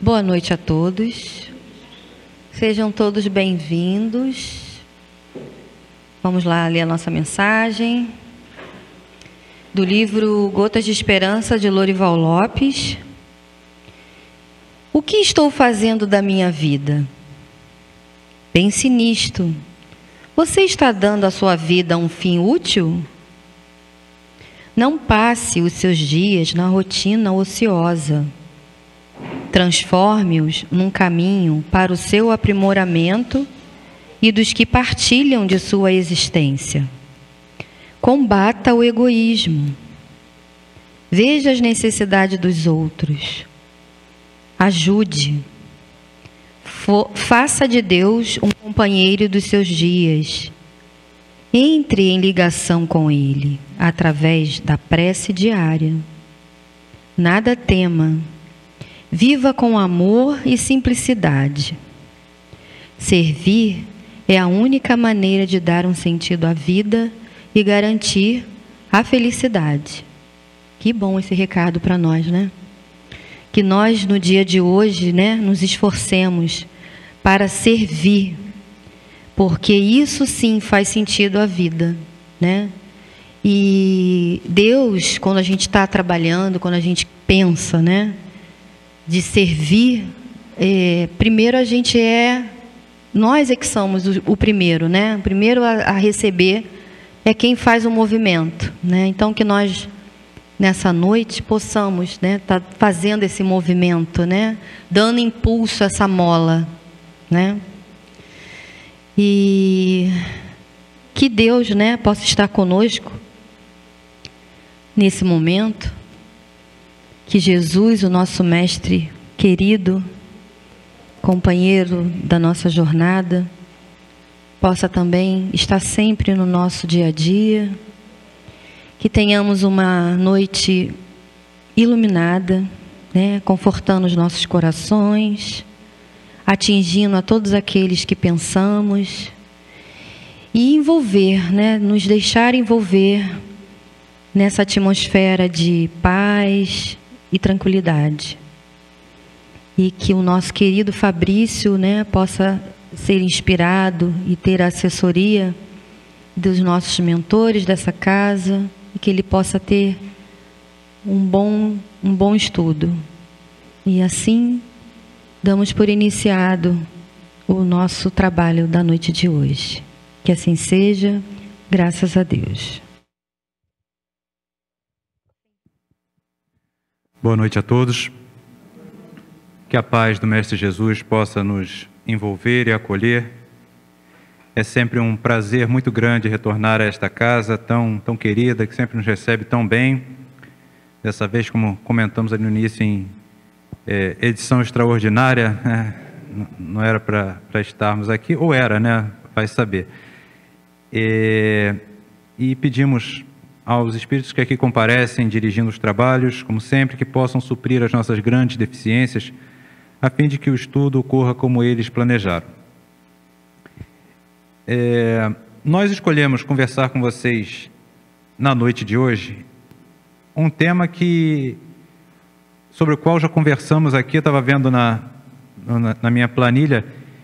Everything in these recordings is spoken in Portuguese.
Boa noite a todos. Sejam todos bem-vindos. Vamos lá ler a nossa mensagem do livro Gotas de Esperança, de Lorival Lopes. O que estou fazendo da minha vida? Pense nisto. Você está dando à sua vida um fim útil? Não passe os seus dias na rotina ociosa. Transforme-os num caminho para o seu aprimoramento e dos que partilham de sua existência. Combata o egoísmo. Veja as necessidades dos outros. Ajude. Faça de Deus um companheiro dos seus dias. Entre em ligação com Ele através da prece diária. Nada tema. Viva com amor e simplicidade. Servir é a única maneira de dar um sentido à vida e garantir a felicidade. Que bom esse recado para nós, né? Que nós, no dia de hoje, né, nos esforcemos para servir, porque isso sim faz sentido à vida, né? E Deus, quando a gente está trabalhando, quando a gente pensa, né, de servir, primeiro a gente nós é que somos o primeiro, né? O primeiro a receber é quem faz o movimento, né? Então que nós nessa noite possamos, né, tá fazendo esse movimento, né? Dando impulso a essa mola, né? E que Deus, né, possa estar conosco nesse momento. Que Jesus, o nosso mestre querido, companheiro da nossa jornada, possa também estar sempre no nosso dia a dia. Que tenhamos uma noite iluminada, né, confortando os nossos corações, atingindo a todos aqueles que pensamos, e envolver, né, nos deixar envolver nessa atmosfera de paz e tranquilidade. E que o nosso querido Fabrício, né, possa ser inspirado e ter a assessoria dos nossos mentores dessa casa, e que ele possa ter um bom estudo. E assim damos por iniciado o nosso trabalho da noite de hoje. Que assim seja, graças a Deus. Boa noite a todos. Que a paz do Mestre Jesus possa nos envolver e acolher. É sempre um prazer muito grande retornar a esta casa tão querida, que sempre nos recebe tão bem. Dessa vez, como comentamos ali no início, em edição extraordinária, né? Não era para estarmos aqui, ou era, né? Vai saber. E pedimos aos espíritos que aqui comparecem, dirigindo os trabalhos, como sempre, que possam suprir as nossas grandes deficiências, a fim de que o estudo ocorra como eles planejaram. Nós escolhemos conversar com vocês na noite de hoje um tema sobre o qual já conversamos aqui, eu estava vendo na minha planilha,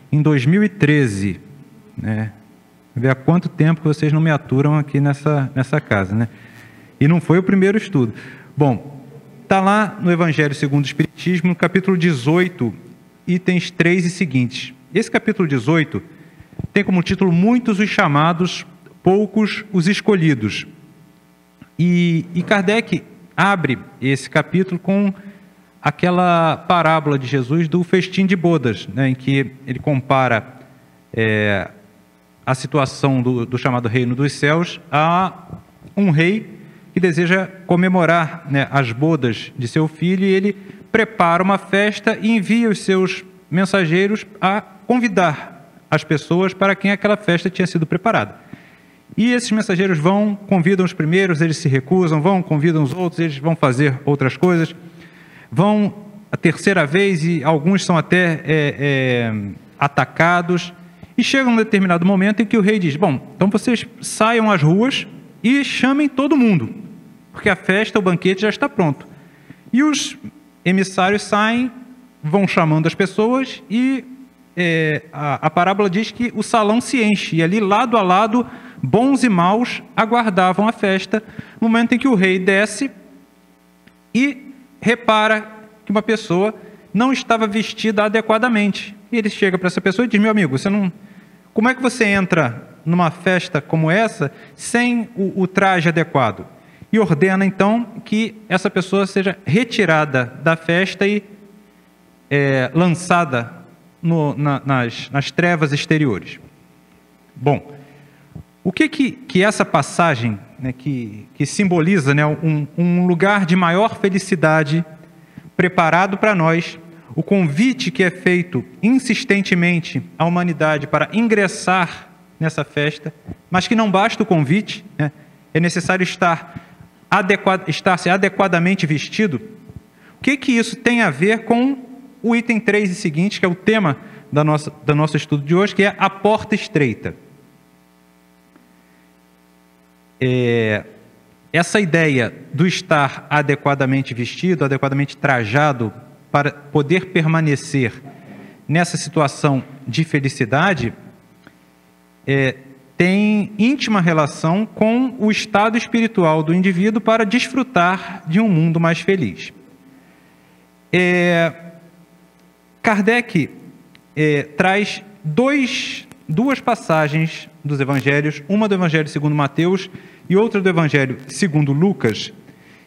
em 2013, né? Ver há quanto tempo que vocês não me aturam aqui nessa casa, né? E não foi o primeiro estudo. Bom, está lá no Evangelho segundo o Espiritismo, no capítulo 18, itens 3 e seguintes. Esse capítulo 18 tem como título Muitos os chamados, poucos os escolhidos. E Kardec abre esse capítulo com aquela parábola de Jesus do festim de bodas, né, em que ele compara a situação do chamado reino dos céus a um rei que deseja comemorar, né, as bodas de seu filho, e ele prepara uma festa e envia os seus mensageiros a convidar as pessoas para quem aquela festa tinha sido preparada. E esses mensageiros vão, convidam os primeiros, eles se recusam, convidam os outros, eles vão fazer outras coisas, vão a terceira vez e alguns são até atacados. E chega um determinado momento em que o rei diz: bom, então vocês saiam às ruas e chamem todo mundo, porque a festa, o banquete já está pronto. E os emissários saem vão chamando as pessoas e a parábola diz que o salão se enche, e ali lado a lado, bons e maus aguardavam a festa, no momento em que o rei desce e repara que uma pessoa não estava vestida adequadamente. E ele chega para essa pessoa e diz: meu amigo, como é que você entra numa festa como essa sem o traje adequado? E ordena então que essa pessoa seja retirada da festa e lançada nas trevas exteriores. Bom, o que essa passagem, né, que simboliza, né, um lugar de maior felicidade preparado para nós, o convite que é feito insistentemente à humanidade para ingressar nessa festa, mas que não basta o convite, né, é necessário estar-se adequadamente vestido. O que isso tem a ver com o item 3 e seguinte, que é o tema do nosso estudo de hoje, que é a porta estreita. Essa ideia do estar adequadamente vestido, adequadamente trajado, para poder permanecer nessa situação de felicidade, tem íntima relação com o estado espiritual do indivíduo para desfrutar de um mundo mais feliz. Kardec traz duas passagens dos evangelhos, uma do Evangelho segundo Mateus e outra do Evangelho segundo Lucas,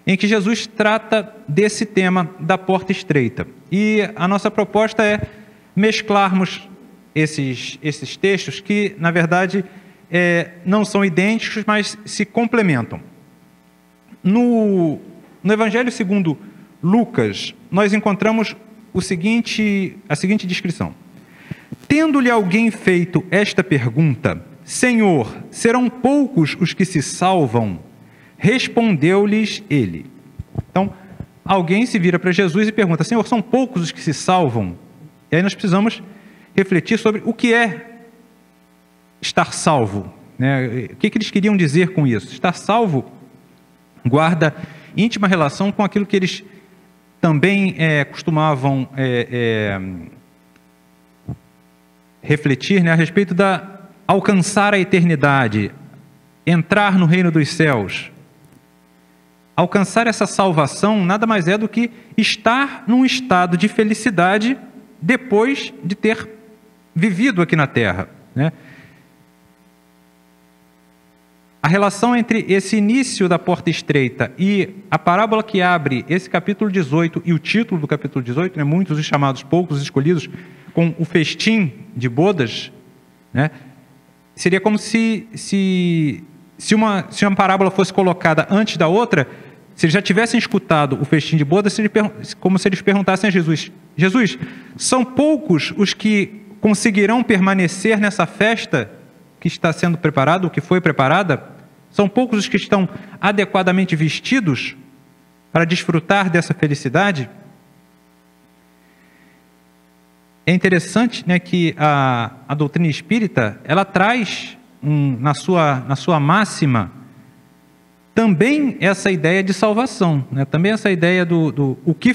em que Jesus trata desse tema da porta estreita. E a nossa proposta é mesclarmos esses textos que, na verdade, não são idênticos, mas se complementam. No Evangelho segundo Lucas, nós encontramos a seguinte descrição: tendo-lhe alguém feito esta pergunta: Senhor, serão poucos os que se salvam? Respondeu-lhes ele. Então, alguém se vira para Jesus e pergunta: Senhor, são poucos os que se salvam? E aí nós precisamos refletir sobre o que é estar salvo, né? O que eles queriam dizer com isso? Estar salvo guarda íntima relação com aquilo que eles também costumavam refletir, né, a respeito da alcançar a eternidade, entrar no reino dos céus. Alcançar essa salvação nada mais é do que estar num estado de felicidade depois de ter vivido aqui na Terra, né? A relação entre esse início da porta estreita e a parábola que abre esse capítulo 18 e o título do capítulo 18, né, muitos os chamados, poucos os escolhidos, com o festim de bodas, né, seria como se uma parábola fosse colocada antes da outra, se eles já tivessem escutado o festim de bodas, como se eles perguntassem a Jesus: Jesus, são poucos os que conseguirão permanecer nessa festa que está sendo preparada, o que foi preparada? São poucos os que estão adequadamente vestidos para desfrutar dessa felicidade? É interessante, né, que a doutrina espírita, ela traz na sua máxima também essa ideia de salvação, né? Também essa ideia do o que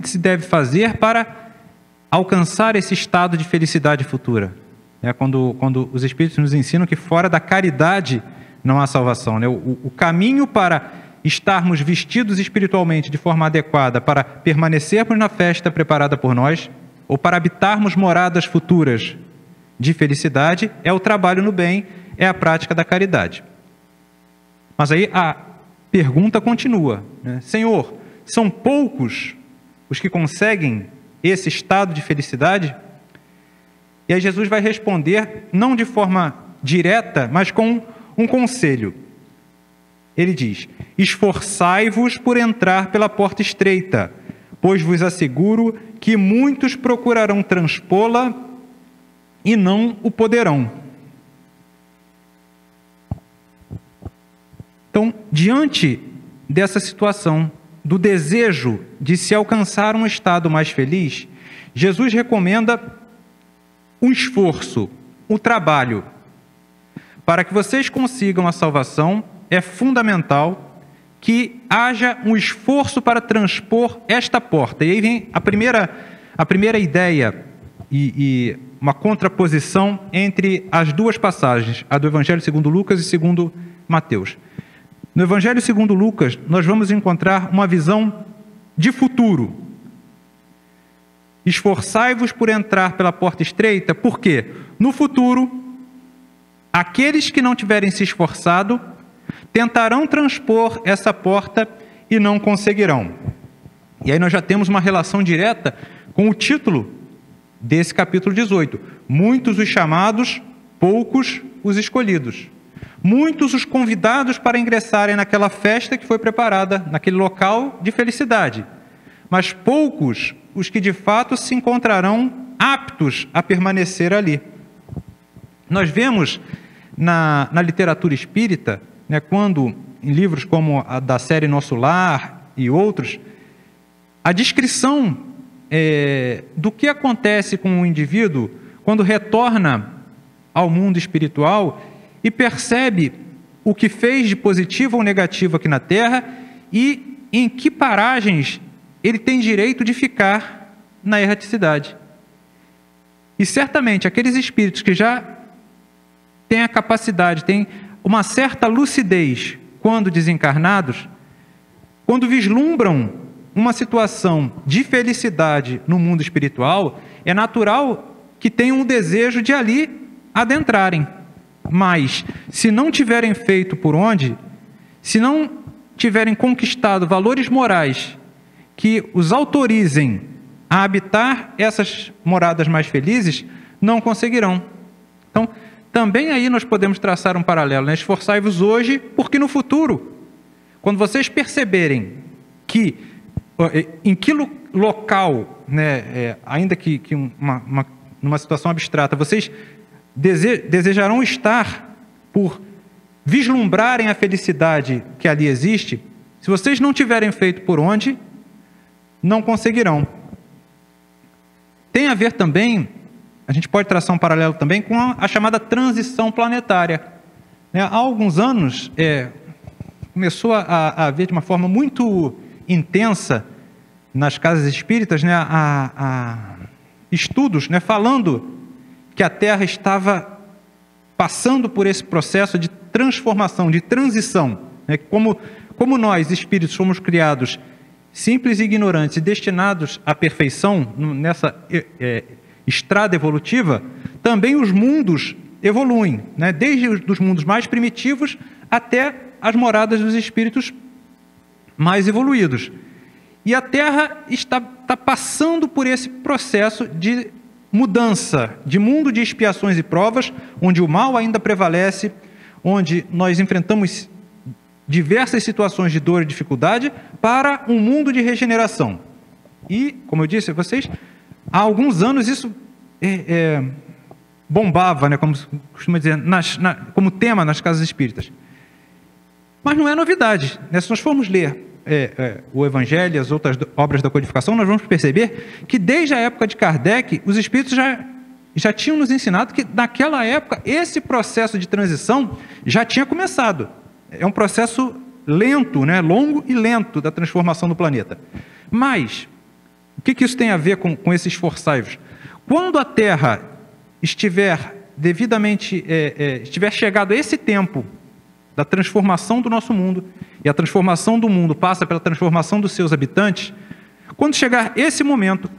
se deve fazer para alcançar esse estado de felicidade futura. Quando os Espíritos nos ensinam que fora da caridade não há salvação, né? O caminho para estarmos vestidos espiritualmente de forma adequada, para permanecermos na festa preparada por nós, ou para habitarmos moradas futuras de felicidade, é o trabalho no bem, é a prática da caridade. Mas aí a pergunta continua, né? Senhor, são poucos os que conseguem esse estado de felicidade? E aí Jesus vai responder, não de forma direta, mas com um conselho. Ele diz: esforçai-vos por entrar pela porta estreita, pois vos asseguro que muitos procurarão transpô-la e não o poderão. Então, diante dessa situação, do desejo de se alcançar um estado mais feliz, Jesus recomenda um esforço, um trabalho. Para que vocês consigam a salvação, é fundamental que haja um esforço para transpor esta porta. E aí vem a a primeira ideia e uma contraposição entre as duas passagens, a do Evangelho segundo Lucas e segundo Mateus. No Evangelho segundo Lucas, nós vamos encontrar uma visão de futuro. Esforçai-vos por entrar pela porta estreita, porque no futuro, aqueles que não tiverem se esforçado tentarão transpor essa porta e não conseguirão. E aí nós já temos uma relação direta com o título desse capítulo 18. Muitos os chamados, poucos os escolhidos. Muitos os convidados para ingressarem naquela festa que foi preparada, naquele local de felicidade. Mas poucos os que de fato se encontrarão aptos a permanecer ali. Nós vemos na literatura espírita, né, quando em livros como a da série Nosso Lar e outros, a descrição do que acontece com o indivíduo quando retorna ao mundo espiritual e percebe o que fez de positivo ou negativo aqui na Terra e em que paragens ele tem direito de ficar na erraticidade. E certamente aqueles espíritos que já têm a capacidade, têm uma certa lucidez quando desencarnados, quando vislumbram uma situação de felicidade no mundo espiritual, é natural que tenham um desejo de ali adentrarem. Mas, se não tiverem feito por onde, se não tiverem conquistado valores morais que os autorizem a habitar essas moradas mais felizes, não conseguirão. Então, também aí nós podemos traçar um paralelo, né? Esforçai-vos hoje, porque no futuro, quando vocês perceberem que em que local, né, ainda que numa situação abstrata, vocês desejarão estar por vislumbrarem a felicidade que ali existe, se vocês não tiverem feito por onde, não conseguirão. Tem a ver também, a gente pode traçar um paralelo também com a chamada transição planetária. Há alguns anos, começou a haver de uma forma muito intensa nas casas espíritas, né, estudos, né, falando que a Terra estava passando por esse processo de transformação, de transição, né, como nós, espíritos, fomos criados simples e ignorantes e destinados à perfeição nessa estrada evolutiva, também os mundos evoluem, né, desde os mundos mais primitivos até as moradas dos espíritos mais evoluídos. E a Terra está passando por esse processo de mudança, de mundo de expiações e provas, onde o mal ainda prevalece, onde nós enfrentamos diversas situações de dor e dificuldade, para um mundo de regeneração. E, como eu disse a vocês, há alguns anos isso bombava, né, como costuma dizer, como tema nas casas espíritas. Mas não é novidade, né? Se nós formos ler o Evangelho e as outras obras da codificação, nós vamos perceber que desde a época de Kardec, os espíritos já tinham nos ensinado que naquela época esse processo de transição já tinha começado. É um processo lento, né? Longo e lento da transformação do planeta. Mas, o que isso tem a ver com esses esforçai-vos? Quando a Terra estiver devidamente, estiver chegado a esse tempo da transformação do nosso mundo, e a transformação do mundo passa pela transformação dos seus habitantes, quando chegar esse momento,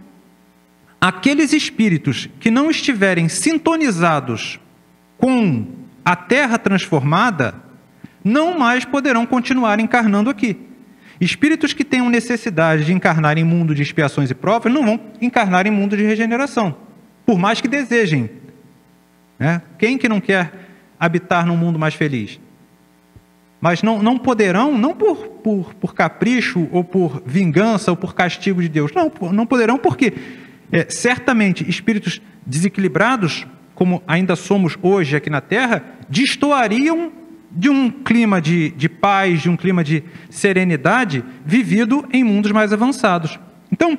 aqueles espíritos que não estiverem sintonizados com a Terra transformada, não mais poderão continuar encarnando aqui. Espíritos que tenham necessidade de encarnar em mundo de expiações e provas, não vão encarnar em mundo de regeneração, por mais que desejem, né? Quem que não quer habitar num mundo mais feliz? Mas não poderão, não por capricho, ou por vingança, ou por castigo de Deus. Não poderão porque, certamente, espíritos desequilibrados, como ainda somos hoje aqui na Terra, destoariam de um clima de paz, de um clima de serenidade, vivido em mundos mais avançados. Então,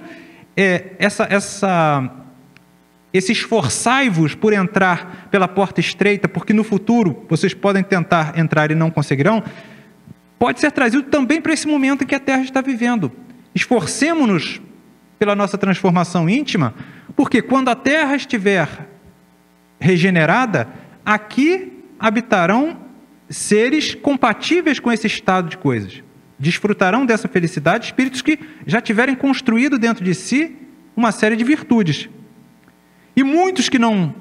esse esforçai-vos por entrar pela porta estreita, porque no futuro vocês podem tentar entrar e não conseguirão, pode ser trazido também para esse momento em que a Terra está vivendo. Esforcemo-nos pela nossa transformação íntima, porque quando a terra estiver regenerada, aqui habitarão seres compatíveis com esse estado de coisas. Desfrutarão dessa felicidade espíritos que já tiverem construído dentro de si uma série de virtudes. E muitos que não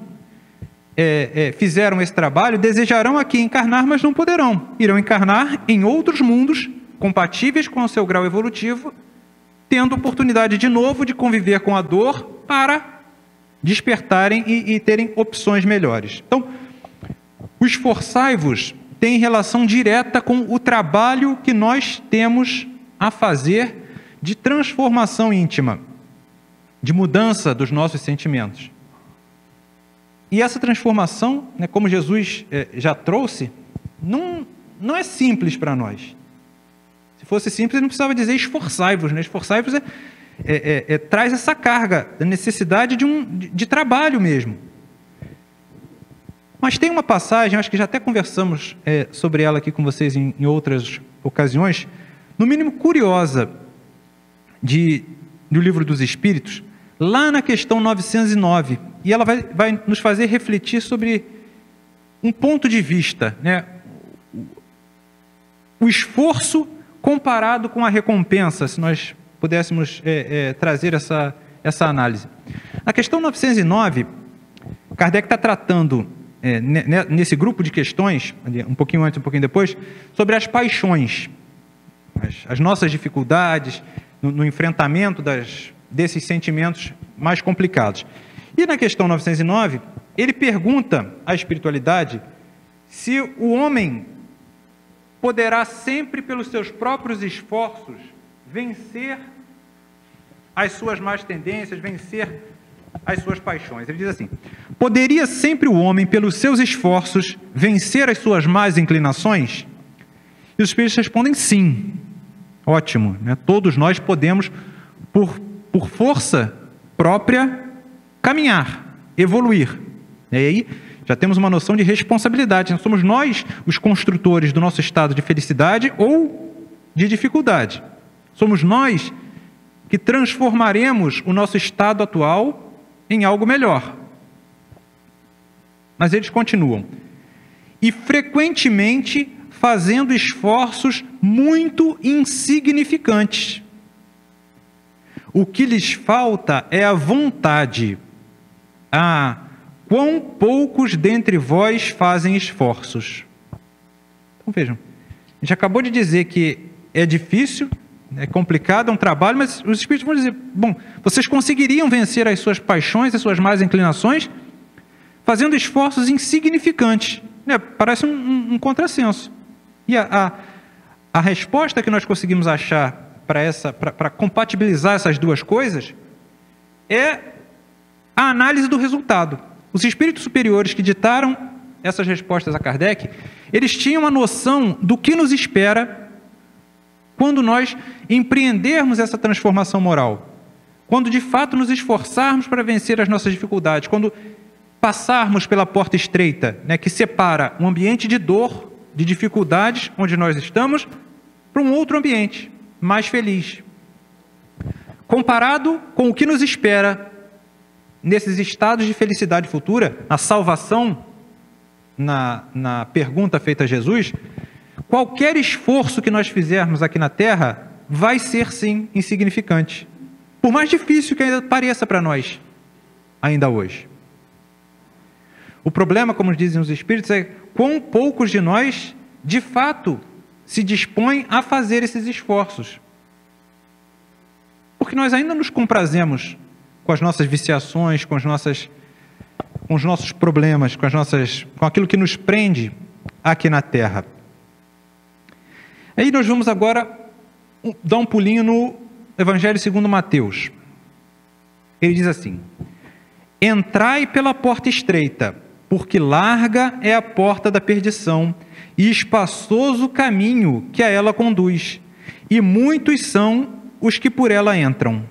fizeram esse trabalho desejarão aqui encarnar, mas não poderão. Irão encarnar em outros mundos compatíveis com o seu grau evolutivo, tendo oportunidade de novo de conviver com a dor para despertarem e terem opções melhores. Então, o esforçai-vos tem relação direta com o trabalho que nós temos a fazer de transformação íntima, de mudança dos nossos sentimentos. E essa transformação, né, como Jesus já trouxe, não é simples para nós. Se fosse simples, não precisava dizer esforçai-vos, né? Esforçai-vos traz essa carga, a necessidade de trabalho mesmo. Mas tem uma passagem, acho que já até conversamos sobre ela aqui com vocês em outras ocasiões, no mínimo curiosa, do Livro dos Espíritos, lá na questão 909, e ela vai nos fazer refletir sobre um ponto de vista, né? O esforço comparado com a recompensa, se nós pudéssemos trazer essa análise. Na questão 909, Kardec está tratando, nesse grupo de questões, um pouquinho antes, um pouquinho depois, sobre as paixões, as nossas dificuldades no enfrentamento desses sentimentos mais complicados. E na questão 909, ele pergunta à espiritualidade se o homem poderá sempre, pelos seus próprios esforços, vencer as suas más tendências, vencer as suas paixões. Ele diz assim: poderia sempre o homem, pelos seus esforços, vencer as suas más inclinações? E os espíritos respondem sim. Ótimo, né? Todos nós podemos, por força própria, caminhar, evoluir. E aí já temos uma noção de responsabilidade. Somos nós os construtores do nosso estado de felicidade ou de dificuldade. Somos nós que transformaremos o nosso estado atual em algo melhor. Mas eles continuam. E frequentemente fazendo esforços muito insignificantes. O que lhes falta é a vontade. Quão poucos dentre vós fazem esforços. Então vejam, a gente acabou de dizer que é difícil, é complicado, é um trabalho, mas os espíritos vão dizer, bom, vocês conseguiriam vencer as suas paixões, as suas más inclinações, fazendo esforços insignificantes. Parece um contrassenso. E a resposta que nós conseguimos achar para compatibilizar essas duas coisas é a análise do resultado. Os espíritos superiores que ditaram essas respostas a Kardec, eles tinham a noção do que nos espera quando nós empreendermos essa transformação moral, quando de fato nos esforçarmos para vencer as nossas dificuldades, quando passarmos pela porta estreita, né, que separa um ambiente de dor, de dificuldades, onde nós estamos, para um outro ambiente, mais feliz. Comparado com o que nos espera nesses estados de felicidade futura, na salvação, na pergunta feita a Jesus, qualquer esforço que nós fizermos aqui na Terra vai ser, sim, insignificante. Por mais difícil que ainda pareça para nós, ainda hoje. O problema, como dizem os Espíritos, é quão poucos de nós, de fato, se dispõem a fazer esses esforços. Porque nós ainda nos comprazemos com as nossas viciações, com os nossos problemas, com aquilo que nos prende aqui na Terra. Aí nós vamos agora dar um pulinho no Evangelho segundo Mateus. Ele diz assim: entrai pela porta estreita, porque larga é a porta da perdição, e espaçoso o caminho que a ela conduz, e muitos são os que por ela entram.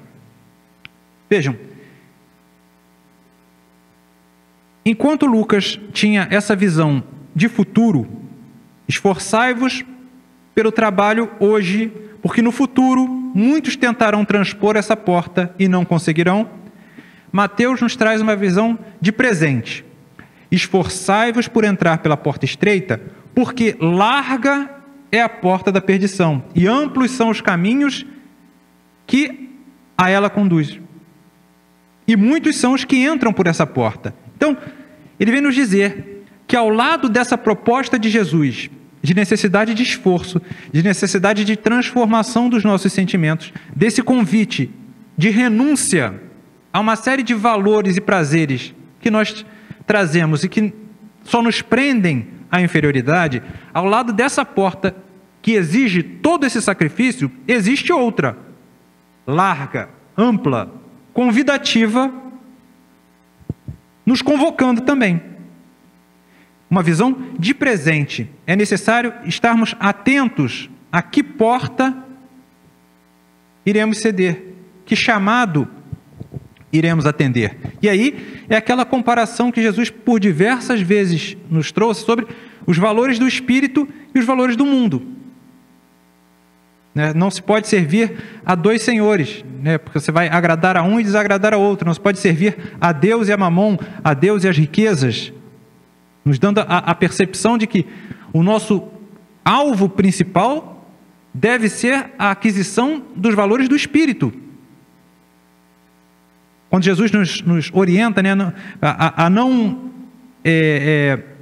Vejam, enquanto Lucas tinha essa visão de futuro, esforçai-vos pelo trabalho hoje, porque no futuro muitos tentarão transpor essa porta e não conseguirão, Mateus nos traz uma visão de presente. Esforçai-vos por entrar pela porta estreita, porque larga é a porta da perdição, e amplos são os caminhos que a ela conduz. E muitos são os que entram por essa porta. Então, ele vem nos dizer que ao lado dessa proposta de Jesus, de necessidade de esforço, de necessidade de transformação dos nossos sentimentos, desse convite de renúncia a uma série de valores e prazeres que nós trazemos e que só nos prendem à inferioridade, ao lado dessa porta que exige todo esse sacrifício, existe outra, larga, ampla, convidativa, nos convocando também. Uma visão de presente. É necessário estarmos atentos a que porta iremos ceder, que chamado iremos atender. E aí é aquela comparação que Jesus por diversas vezes nos trouxe sobre os valores do Espírito e os valores do mundo. Não se pode servir a dois senhores, porque você vai agradar a um e desagradar a outro. Não se pode servir a Deus e a Mamon, a Deus e as riquezas, nos dando a percepção de que o nosso alvo principal deve ser a aquisição dos valores do Espírito. Quando Jesus nos orienta a não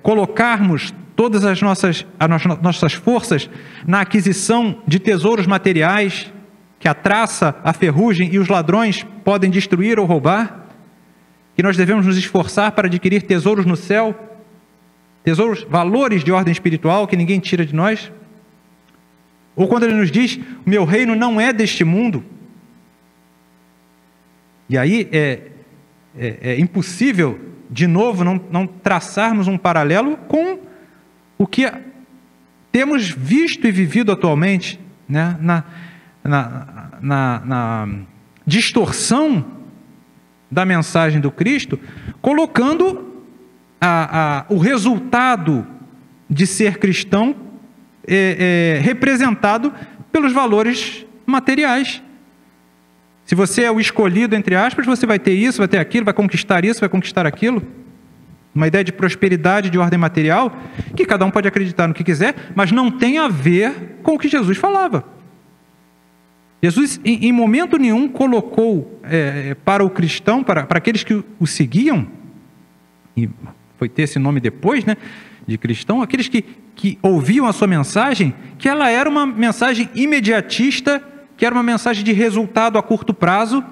colocarmos todas as nossas forças na aquisição de tesouros materiais que a traça, a ferrugem e os ladrões podem destruir ou roubar, que nós devemos nos esforçar para adquirir tesouros no céu, tesouros, valores de ordem espiritual que ninguém tira de nós. Ou quando ele nos diz, meu reino não é deste mundo. E aí é impossível, de novo, não traçarmos um paralelo com o que temos visto e vivido atualmente, na distorção da mensagem do Cristo, colocando o resultado de ser cristão representado pelos valores materiais. Se você é o escolhido, entre aspas, você vai ter isso, vai ter aquilo, vai conquistar isso, vai conquistar aquilo. Uma ideia de prosperidade de ordem material, que cada um pode acreditar no que quiser, mas não tem a ver com o que Jesus falava. Jesus, em momento nenhum, colocou para o cristão, para aqueles que o seguiam, e foi ter esse nome depois, de cristão, aqueles que ouviam a sua mensagem, que ela era uma mensagem imediatista, que era uma mensagem de resultado a curto prazo,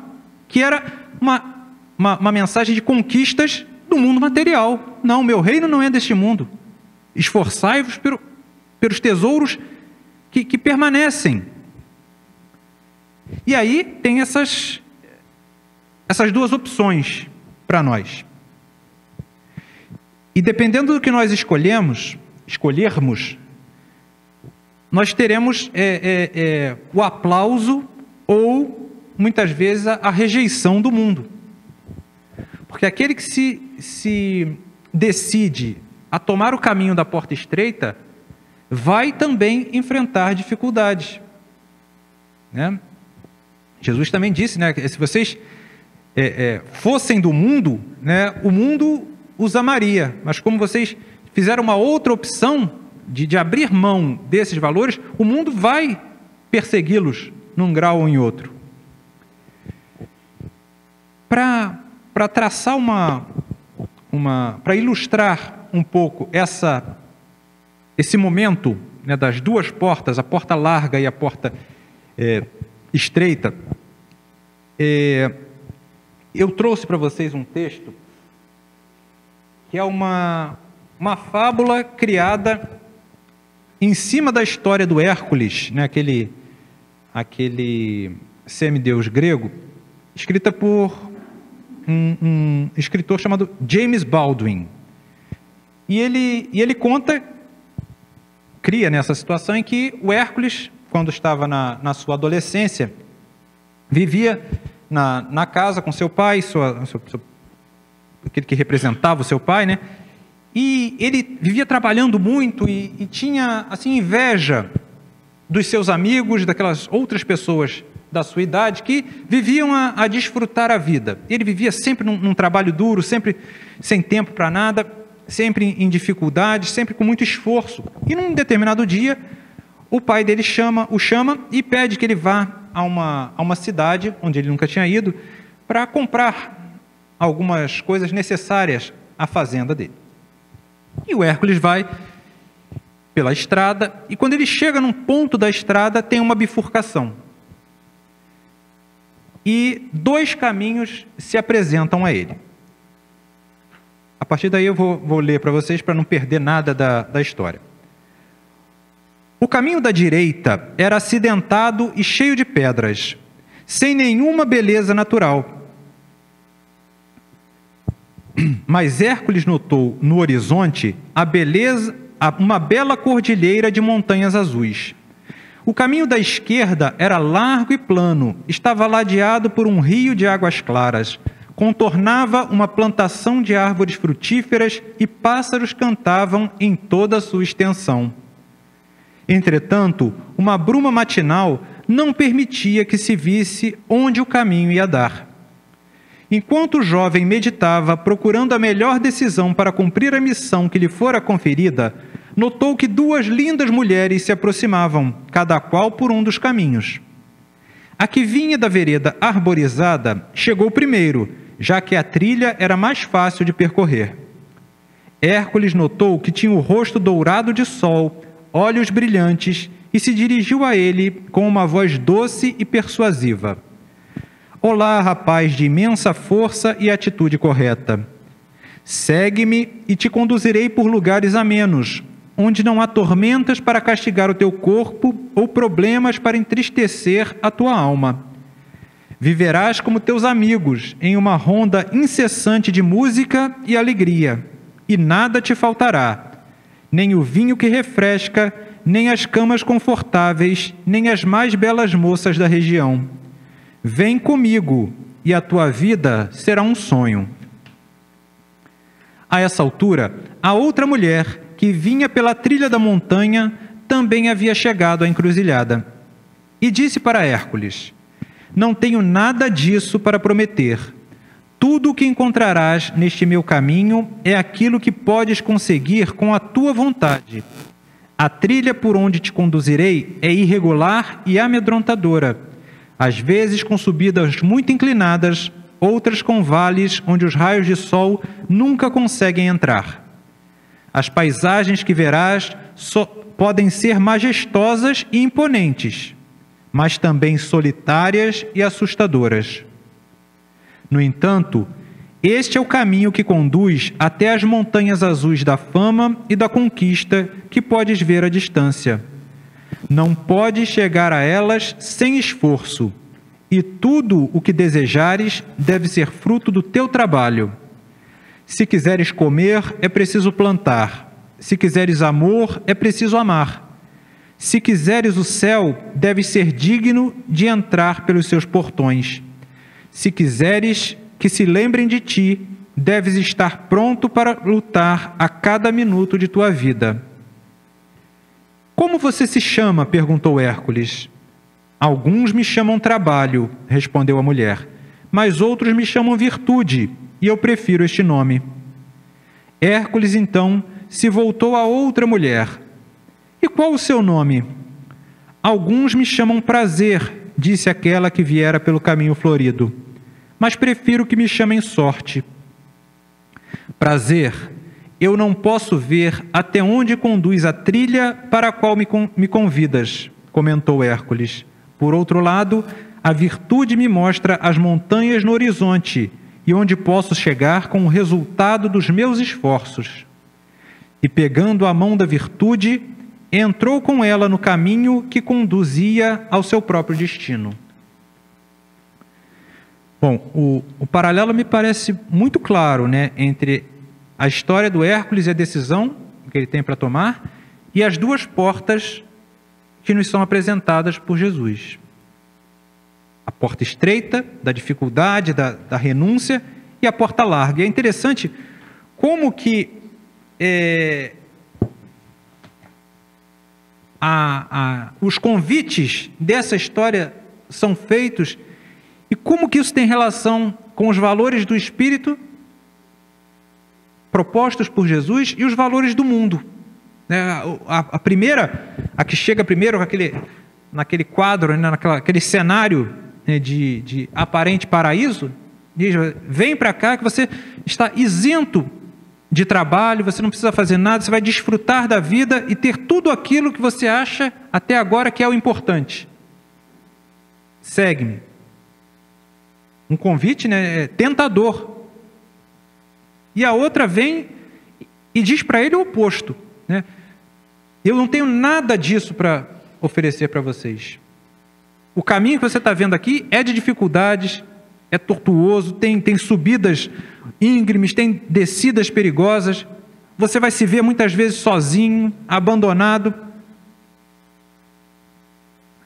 que era uma mensagem de conquistas do mundo material. Não, meu reino não é deste mundo. Esforçai-vos pelos tesouros que permanecem. E aí tem essas duas opções para nós. E dependendo do que nós escolhermos, nós teremos o aplauso ou, muitas vezes, a rejeição do mundo. Porque aquele que se decide a tomar o caminho da porta estreita, vai também enfrentar dificuldades. Jesus também disse, se vocês fossem do mundo, o mundo os amaria, mas como vocês fizeram uma outra opção de abrir mão desses valores, o mundo vai persegui-los num grau ou em outro. Para traçar para ilustrar um pouco esse momento das duas portas, a porta larga e a porta estreita, eu trouxe para vocês um texto que é uma fábula criada em cima da história do Hércules, aquele semideus grego, escrita por um escritor chamado James Baldwin. E ele cria nessa situação em que o Hércules, quando estava na sua adolescência, vivia na casa com seu pai, aquele que representava o seu pai, e ele vivia trabalhando muito e tinha assim inveja dos seus amigos, daquelas outras pessoas da sua idade que viviam a desfrutar a vida. Ele vivia sempre num trabalho duro, sempre sem tempo para nada, sempre em dificuldades, sempre com muito esforço. E num determinado dia, o pai dele o chama e pede que ele vá a uma cidade, onde ele nunca tinha ido, para comprar algumas coisas necessárias à fazenda dele. E o Hércules vai pela estrada, e quando ele chega num ponto da estrada, tem uma bifurcação. E 2 caminhos se apresentam a ele. A partir daí eu vou ler para vocês, para não perder nada da história. O caminho da direita era acidentado e cheio de pedras, sem nenhuma beleza natural. Mas Hércules notou no horizonte uma bela cordilheira de montanhas azuis. O caminho da esquerda era largo e plano, estava ladeado por um rio de águas claras, contornava uma plantação de árvores frutíferas e pássaros cantavam em toda a sua extensão. Entretanto, uma bruma matinal não permitia que se visse onde o caminho ia dar. Enquanto o jovem meditava, procurando a melhor decisão para cumprir a missão que lhe fora conferida, notou que 2 lindas mulheres se aproximavam, cada qual por um dos caminhos. A que vinha da vereda arborizada chegou primeiro, já que a trilha era mais fácil de percorrer. Hércules notou que tinha o rosto dourado de sol, olhos brilhantes, e se dirigiu a ele com uma voz doce e persuasiva. Olá, rapaz de imensa força e atitude correta. Segue-me e te conduzirei por lugares amenos, onde não há tormentas para castigar o teu corpo ou problemas para entristecer a tua alma. Viverás como teus amigos, em uma ronda incessante de música e alegria, e nada te faltará, nem o vinho que refresca, nem as camas confortáveis, nem as mais belas moças da região. Vem comigo, e a tua vida será um sonho. A essa altura, a outra mulher, que vinha pela trilha da montanha, também havia chegado à encruzilhada. E disse para Hércules: não tenho nada disso para prometer. Tudo o que encontrarás neste meu caminho é aquilo que podes conseguir com a tua vontade. A trilha por onde te conduzirei é irregular e amedrontadora, às vezes com subidas muito inclinadas, outras com vales onde os raios de sol nunca conseguem entrar. As paisagens que verás podem ser majestosas e imponentes, mas também solitárias e assustadoras. No entanto, este é o caminho que conduz até as montanhas azuis da fama e da conquista que podes ver à distância. Não podes chegar a elas sem esforço, e tudo o que desejares deve ser fruto do teu trabalho. Se quiseres comer, é preciso plantar. Se quiseres amor, é preciso amar. Se quiseres o céu, deves ser digno de entrar pelos seus portões. Se quiseres que se lembrem de ti, deves estar pronto para lutar a cada minuto de tua vida. Como você se chama? Perguntou Hércules. Alguns me chamam trabalho, respondeu a mulher, mas outros me chamam virtude, e eu prefiro este nome. Hércules, então, se voltou a outra mulher. E qual o seu nome? Alguns me chamam prazer, disse aquela que viera pelo caminho florido, mas prefiro que me chamem sorte. Prazer, eu não posso ver até onde conduz a trilha para a qual me convidas, comentou Hércules. Por outro lado, a virtude me mostra as montanhas no horizonte e onde posso chegar com o resultado dos meus esforços. E pegando a mão da virtude, entrou com ela no caminho que conduzia ao seu próprio destino. Bom, o paralelo me parece muito claro, né, entre a história do Hércules e a decisão que ele tem para tomar e as 2 portas que nos são apresentadas por Jesus. A porta estreita, da dificuldade, da renúncia, e a porta larga. E é interessante como que os convites dessa história são feitos e como que isso tem relação com os valores do Espírito propostos por Jesus e os valores do mundo. A primeira, a que chega primeiro naquele quadro, naquele cenário de aparente paraíso, diz: vem para cá que você está isento de trabalho, você não precisa fazer nada, você vai desfrutar da vida e ter tudo aquilo que você acha até agora que é o importante. Segue-me. Um convite, tentador. E a outra vem e diz para ele o oposto, eu não tenho nada disso para oferecer para vocês. O caminho que você está vendo aqui é de dificuldades, é tortuoso, tem subidas íngremes, tem descidas perigosas, você vai se ver muitas vezes sozinho, abandonado,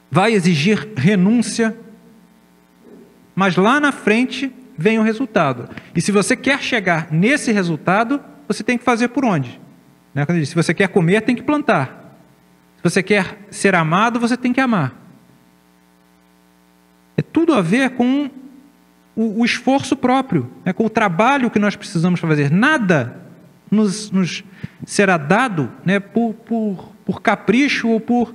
vai exigir renúncia, mas lá na frente vem o resultado. E se você quer chegar nesse resultado, você tem que fazer por onde? Se você quer comer, tem que plantar. Se você quer ser amado, você tem que amar. É tudo a ver com o esforço próprio, com o trabalho que nós precisamos fazer. Nada nos será dado por capricho ou por,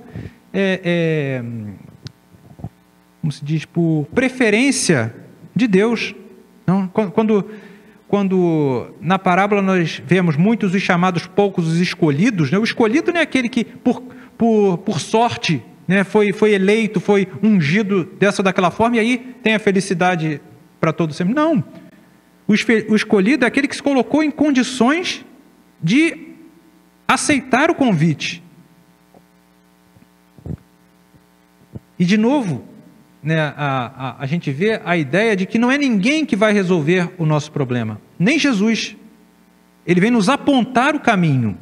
como se diz, por preferência de Deus. Não? Quando na parábola nós vemos muitos os chamados, poucos os escolhidos, o escolhido não é aquele que por sorte foi eleito, foi ungido dessa ou daquela forma, e aí tem a felicidade para todo sempre. Não. O escolhido é aquele que se colocou em condições de aceitar o convite. E de novo, a gente vê a ideia de que não é ninguém que vai resolver o nosso problema, nem Jesus. Ele vem nos apontar o caminho,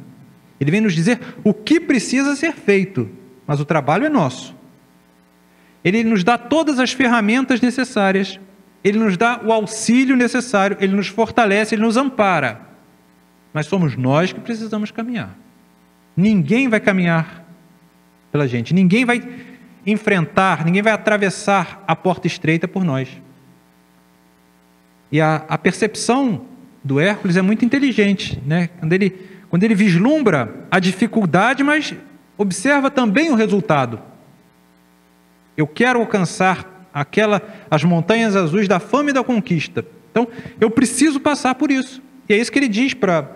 ele vem nos dizer o que precisa ser feito, mas o trabalho é nosso. Ele nos dá todas as ferramentas necessárias, ele nos dá o auxílio necessário, ele nos fortalece, ele nos ampara, mas somos nós que precisamos caminhar. Ninguém vai caminhar pela gente, ninguém vai enfrentar, ninguém vai atravessar a porta estreita por nós. E a percepção do Hércules é muito inteligente, quando ele vislumbra a dificuldade, mas observa também o resultado. Eu quero alcançar as montanhas azuis da fama e da conquista. Então, eu preciso passar por isso. E é isso que ele diz para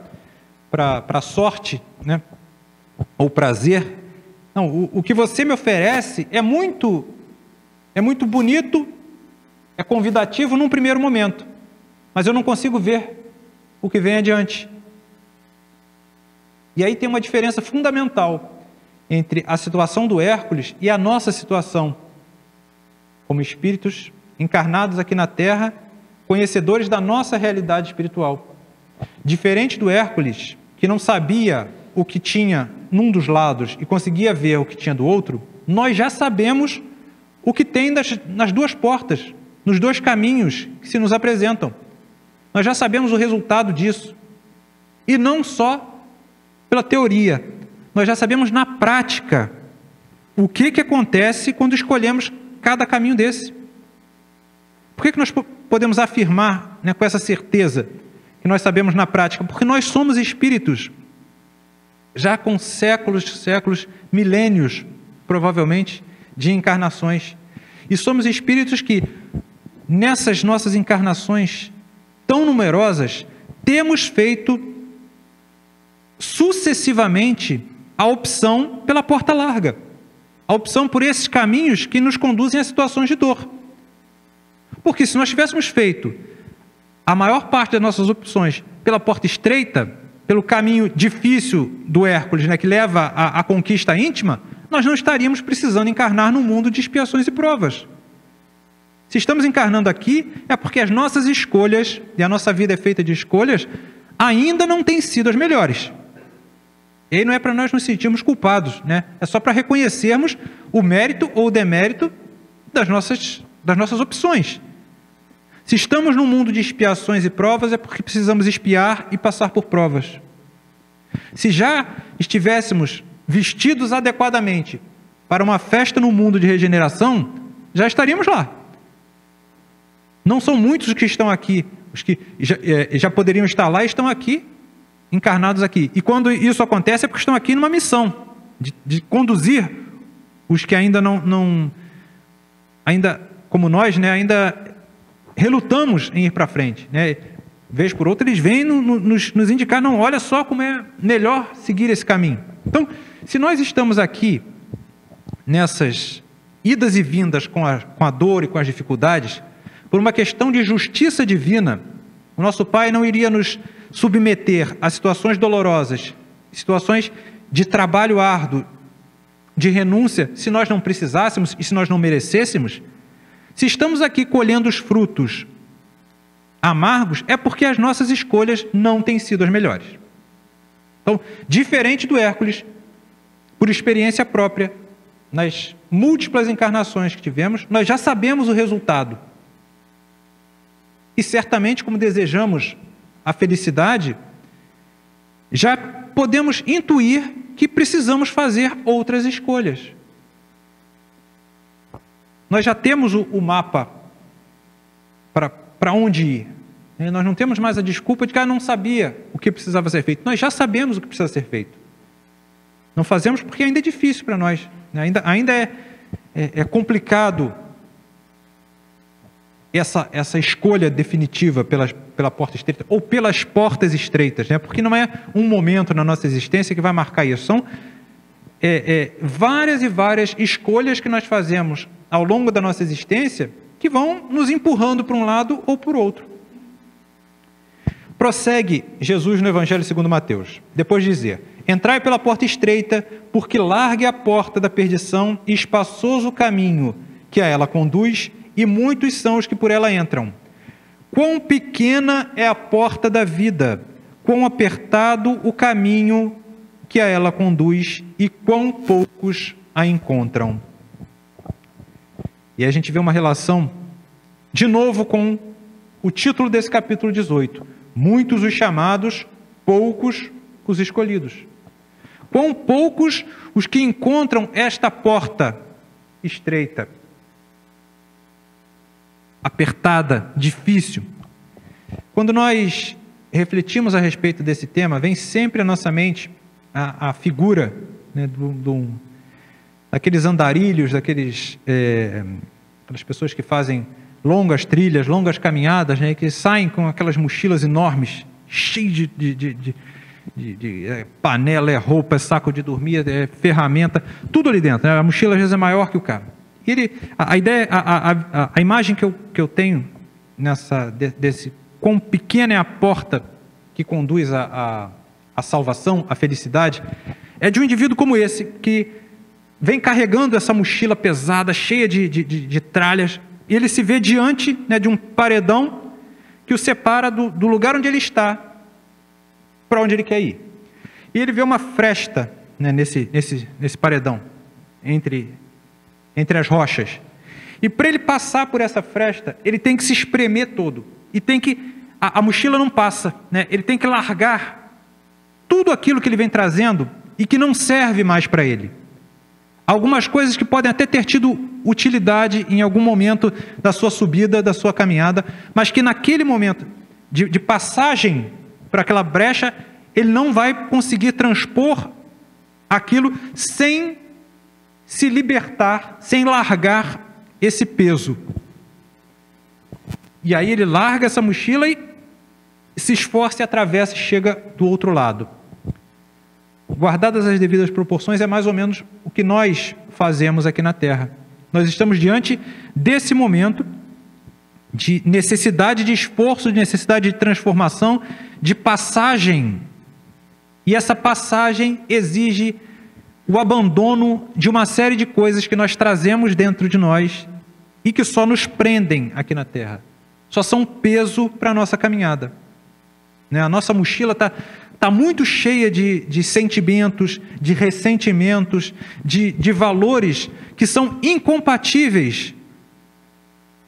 a sorte, ou prazer. Não, o que você me oferece é muito bonito, é convidativo num primeiro momento, mas eu não consigo ver o que vem adiante. E aí tem uma diferença fundamental entre a situação do Hércules e a nossa situação, como espíritos encarnados aqui na Terra, conhecedores da nossa realidade espiritual. Diferente do Hércules, que não sabia o que tinha num dos lados e conseguia ver o que tinha do outro, nós já sabemos o que tem nas duas portas, nos dois caminhos que se nos apresentam. Nós já sabemos o resultado disso. E não só pela teoria, nós já sabemos na prática o que acontece quando escolhemos cada caminho desse. Por que nós podemos afirmar com essa certeza que nós sabemos na prática? Porque nós somos espíritos já com séculos, milênios, provavelmente, de encarnações. E somos espíritos que, nessas nossas encarnações tão numerosas, temos feito sucessivamente a opção pela porta larga, a opção por esses caminhos que nos conduzem a situações de dor. Porque se nós tivéssemos feito a maior parte das nossas opções pela porta estreita, pelo caminho difícil do Hércules, que leva à conquista íntima, nós não estaríamos precisando encarnar num mundo de expiações e provas. Se estamos encarnando aqui, é porque as nossas escolhas, e a nossa vida é feita de escolhas, ainda não têm sido as melhores. E aí não é para nós nos sentirmos culpados, é só para reconhecermos o mérito ou o demérito das nossas opções. Se estamos num mundo de expiações e provas, é porque precisamos expiar e passar por provas. Se já estivéssemos vestidos adequadamente para uma festa no mundo de regeneração, já estaríamos lá. Não são muitos os que estão aqui, os que já poderiam estar lá e estão aqui, encarnados aqui. E quando isso acontece é porque estão aqui numa missão de conduzir os que ainda ainda como nós, né, ainda relutamos em ir para frente, né? Vez por outra, eles vêm nos indicar, não, olha só como é melhor seguir esse caminho. Então, se nós estamos aqui nessas idas e vindas com a dor e com as dificuldades, por uma questão de justiça divina, o nosso Pai não iria nos submeter a situações dolorosas, situações de trabalho árduo, de renúncia, se nós não precisássemos e se nós não merecêssemos. Se estamos aqui colhendo os frutos amargos, é porque as nossas escolhas não têm sido as melhores. Então, diferente do Hércules, por experiência própria, nas múltiplas encarnações que tivemos, nós já sabemos o resultado. E certamente, como desejamos a felicidade, já podemos intuir que precisamos fazer outras escolhas. Nós já temos o mapa para onde ir. Nós não temos mais a desculpa de que não sabia o que precisava ser feito. Nós já sabemos o que precisa ser feito. Não fazemos porque ainda é difícil para nós. Ainda é complicado essa escolha definitiva pela porta estreita, ou pelas portas estreitas, né? Porque não é um momento na nossa existência que vai marcar isso. São várias e várias escolhas que nós fazemos ao longo da nossa existência que vão nos empurrando para um lado ou para o outro. Prossegue Jesus no Evangelho segundo Mateus, depois de dizer: entrai pela porta estreita, porque larga é a porta da perdição e espaçoso o caminho que a ela conduz, e muitos são os que por ela entram. Quão pequena é a porta da vida, quão apertado o caminho que a ela conduz, e quão poucos a encontram. E a gente vê uma relação, de novo, com o título desse capítulo 18. Muitos os chamados, poucos os escolhidos. Quão poucos os que encontram esta porta estreita, apertada, difícil. Quando nós refletimos a respeito desse tema, vem sempre à nossa mente a figura, né, daqueles andarilhos, aquelas pessoas que fazem longas trilhas, longas caminhadas, né, que saem com aquelas mochilas enormes, cheias de panela, roupa, saco de dormir, ferramenta, tudo ali dentro, né? A mochila às vezes é maior que o cara. A imagem que eu tenho desse quão pequena é a porta que conduz à salvação, à felicidade, é de um indivíduo como esse, que vem carregando essa mochila pesada, cheia de tralhas, e ele se vê diante, né, de um paredão que o separa do lugar onde ele está para onde ele quer ir. E ele vê uma fresta, né, nesse paredão, entre as rochas. E para ele passar por essa fresta, ele tem que se espremer todo. E a mochila não passa, né? Ele tem que largar tudo aquilo que ele vem trazendo e que não serve mais para ele. Algumas coisas que podem até ter tido utilidade em algum momento da sua subida, da sua caminhada, mas que naquele momento de passagem para aquela brecha, ele não vai conseguir transpor aquilo sem se libertar, sem largar esse peso. E aí ele larga essa mochila e se esforça e atravessa e chega do outro lado. Guardadas as devidas proporções, é mais ou menos o que nós fazemos aqui na Terra. Nós estamos diante desse momento de necessidade de esforço, de necessidade de transformação, de passagem. E essa passagem exige o abandono de uma série de coisas que nós trazemos dentro de nós e que só nos prendem aqui na Terra. Só são peso para a nossa caminhada. A nossa mochila está muito cheia de sentimentos, de ressentimentos, de valores que são incompatíveis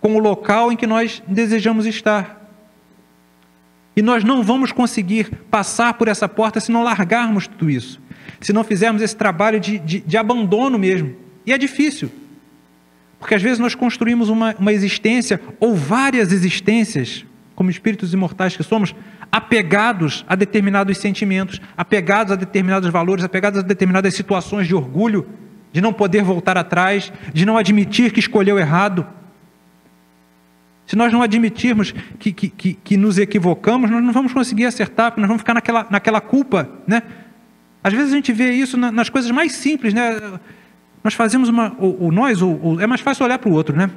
com o local em que nós desejamos estar. E nós não vamos conseguir passar por essa porta se não largarmos tudo isso, se não fizermos esse trabalho de abandono mesmo. E é difícil, Porque às vezes nós construímos uma existência ou várias existências, como espíritos imortais que somos, apegados a determinados sentimentos, apegados a determinados valores, apegados a determinadas situações de orgulho, de não poder voltar atrás, de não admitir que escolheu errado. Se nós não admitirmos que nos equivocamos, nós não vamos conseguir acertar, porque nós vamos ficar naquela culpa, né? Às vezes a gente vê isso nas coisas mais simples, né? Nós fazemos é mais fácil olhar para o outro, né?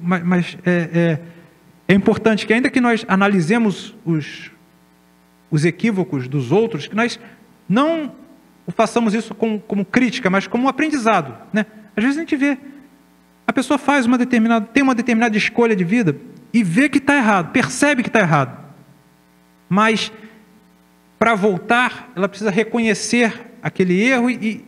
Mas é importante que, ainda que nós analisemos os equívocos dos outros, que nós não façamos isso como crítica, mas como um aprendizado, né? Às vezes a gente vê, a pessoa tem uma determinada escolha de vida e vê que está errado, percebe que está errado, mas para voltar, ela precisa reconhecer aquele erro e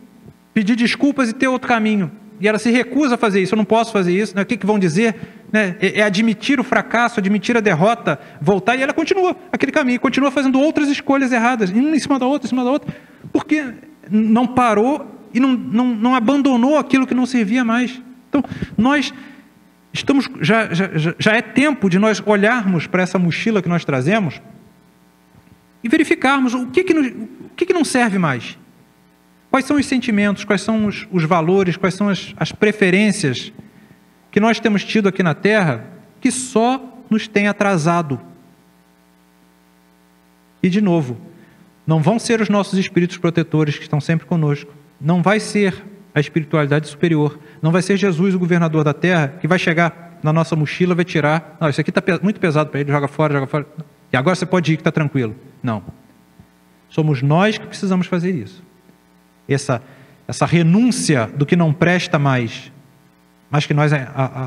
pedir desculpas e ter outro caminho. E ela se recusa a fazer isso. Eu não posso fazer isso, né? O que vão dizer? Né? É admitir o fracasso, admitir a derrota, voltar, e ela continua aquele caminho, continua fazendo outras escolhas erradas, uma em cima da outra, porque não parou e não abandonou aquilo que não servia mais. Então, nós estamos, já é tempo de nós olharmos para essa mochila que nós trazemos e verificarmos o que não serve mais. Quais são os sentimentos, quais são os valores, quais são as preferências que nós temos tido aqui na Terra que só nos tem atrasado. E, de novo, não vão ser os nossos espíritos protetores que estão sempre conosco. Não vai ser a espiritualidade superior. Não vai ser Jesus, o governador da Terra, que vai chegar na nossa mochila, vai tirar. Não, isso aqui está muito pesado para ele, joga fora. E agora você pode ir, que está tranquilo. Não. Somos nós que precisamos fazer isso. Essa renúncia do que não presta mais, mas que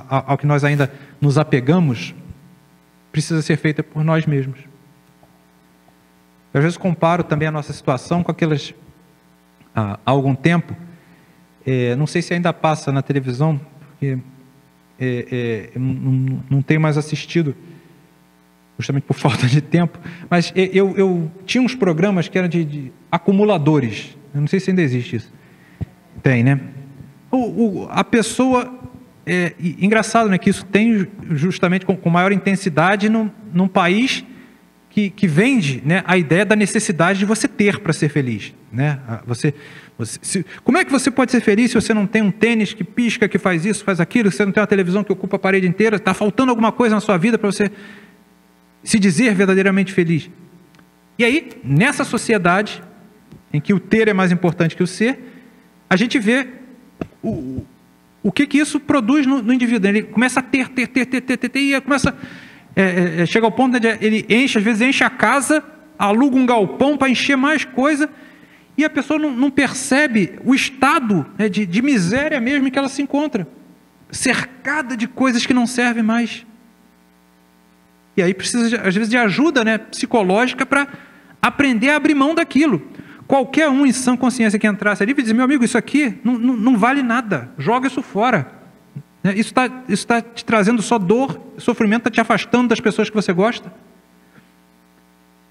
ao que nós ainda nos apegamos, precisa ser feita por nós mesmos. Eu, às vezes, comparo também a nossa situação com aquelas, há algum tempo, não sei se ainda passa na televisão, porque não tenho mais assistido, justamente por falta de tempo, mas eu tinha uns programas que eram de acumuladores. Eu não sei se ainda existe isso. Tem, né? A pessoa... engraçado, né, que isso tem justamente com maior intensidade num país que vende, né, a ideia da necessidade de você ter para ser feliz, né? Como é que você pode ser feliz se você não tem um tênis que pisca, que faz isso, faz aquilo, se você não tem uma televisão que ocupa a parede inteira? Está faltando alguma coisa na sua vida para você se dizer verdadeiramente feliz. E aí, nessa sociedade em que o ter é mais importante que o ser, a gente vê o que isso produz no indivíduo. Ele começa a ter, e começa... chega ao ponto de ele às vezes enche a casa, aluga um galpão para encher mais coisa, e a pessoa não percebe o estado, né, de miséria mesmo em que ela se encontra, cercada de coisas que não servem mais. E aí precisa, às vezes, de ajuda, né, psicológica para aprender a abrir mão daquilo. Qualquer um em sã consciência que entrasse ali e dizer: meu amigo, isso aqui não vale nada, joga isso fora. Isso está te trazendo só dor, sofrimento, está te afastando das pessoas que você gosta.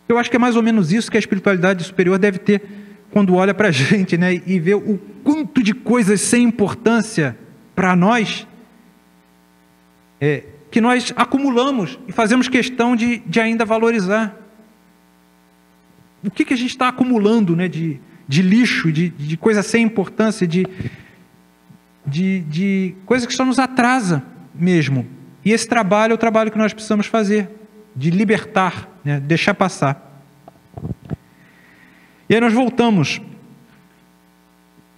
Eu acho que é mais ou menos isso que a espiritualidade superior deve ter quando olha para a gente, né, e vê o quanto de coisas sem importância para nós, que nós acumulamos e fazemos questão de ainda valorizar. O que a gente está acumulando, né, de lixo, de coisa sem importância, de coisa que só nos atrasa mesmo. E esse trabalho é o trabalho que nós precisamos fazer, de libertar, né, deixar passar. E aí nós voltamos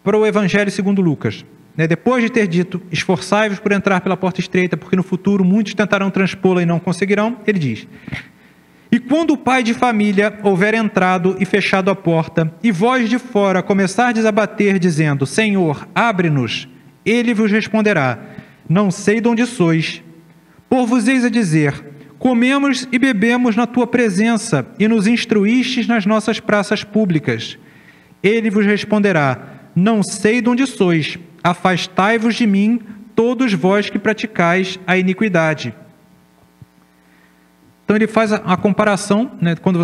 para o Evangelho segundo Lucas. Depois de ter dito: esforçai-vos por entrar pela porta estreita, porque no futuro muitos tentarão transpô-la e não conseguirão, ele diz: e quando o pai de família houver entrado e fechado a porta, e vós de fora começardes a bater, dizendo: Senhor, abre-nos, ele vos responderá: não sei de onde sois. Por vos eis a dizer: comemos e bebemos na tua presença, e nos instruístes nas nossas praças públicas. Ele vos responderá: não sei de onde sois, afastai-vos de mim, todos vós que praticais a iniquidade. Então ele faz a comparação, né, quando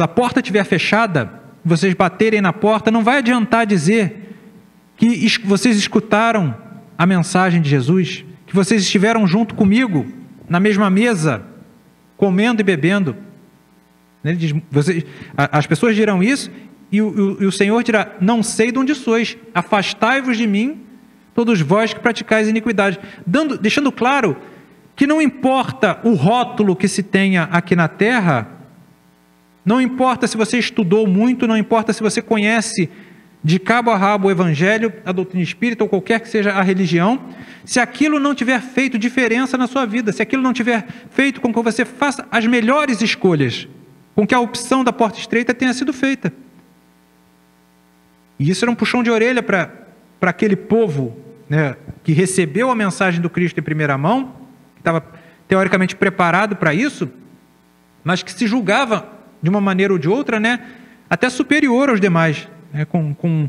a porta estiver fechada, vocês baterem na porta, não vai adiantar dizer que vocês escutaram a mensagem de Jesus, que vocês estiveram junto comigo, na mesma mesa, comendo e bebendo. Ele diz, as pessoas dirão isso, e o Senhor dirá, não sei de onde sois, afastai-vos de mim, todos vós que praticais iniquidade. Deixando claro que não importa o rótulo que se tenha aqui na terra, não importa se você estudou muito, não importa se você conhece de cabo a rabo o Evangelho, a doutrina espírita ou qualquer que seja a religião, se aquilo não tiver feito diferença na sua vida, se aquilo não tiver feito com que você faça as melhores escolhas, com que a opção da porta estreita tenha sido feita. E isso era um puxão de orelha para aquele povo, né, que recebeu a mensagem do Cristo em primeira mão, que estava teoricamente preparado para isso, mas que se julgava de uma maneira ou de outra, né, até superior aos demais, né, com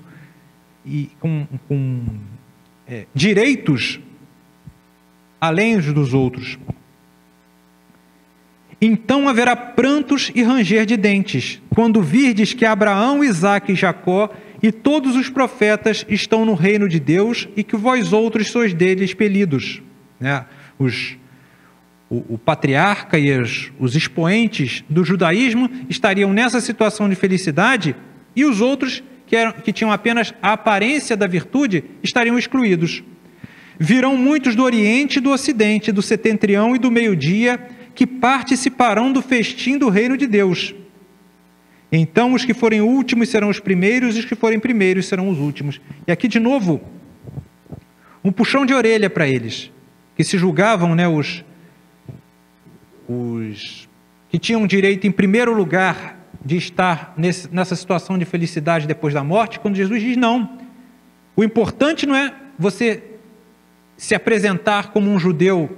direitos além dos outros. Então haverá prantos e ranger de dentes, quando virdes que Abraão, Isaque e Jacó e todos os profetas estão no reino de Deus e que vós outros sois dele expelidos. Né? O patriarca e os expoentes do judaísmo estariam nessa situação de felicidade e os outros, que tinham apenas a aparência da virtude, estariam excluídos. Virão muitos do Oriente e do Ocidente, do setentrião e do meio-dia, que participarão do festim do reino de Deus. Então os que forem últimos serão os primeiros, e os que forem primeiros serão os últimos. E aqui de novo, um puxão de orelha para eles, que se julgavam, né, os que tinham direito em primeiro lugar de estar nessa situação de felicidade depois da morte, quando Jesus diz não. O importante não é você se apresentar como um judeu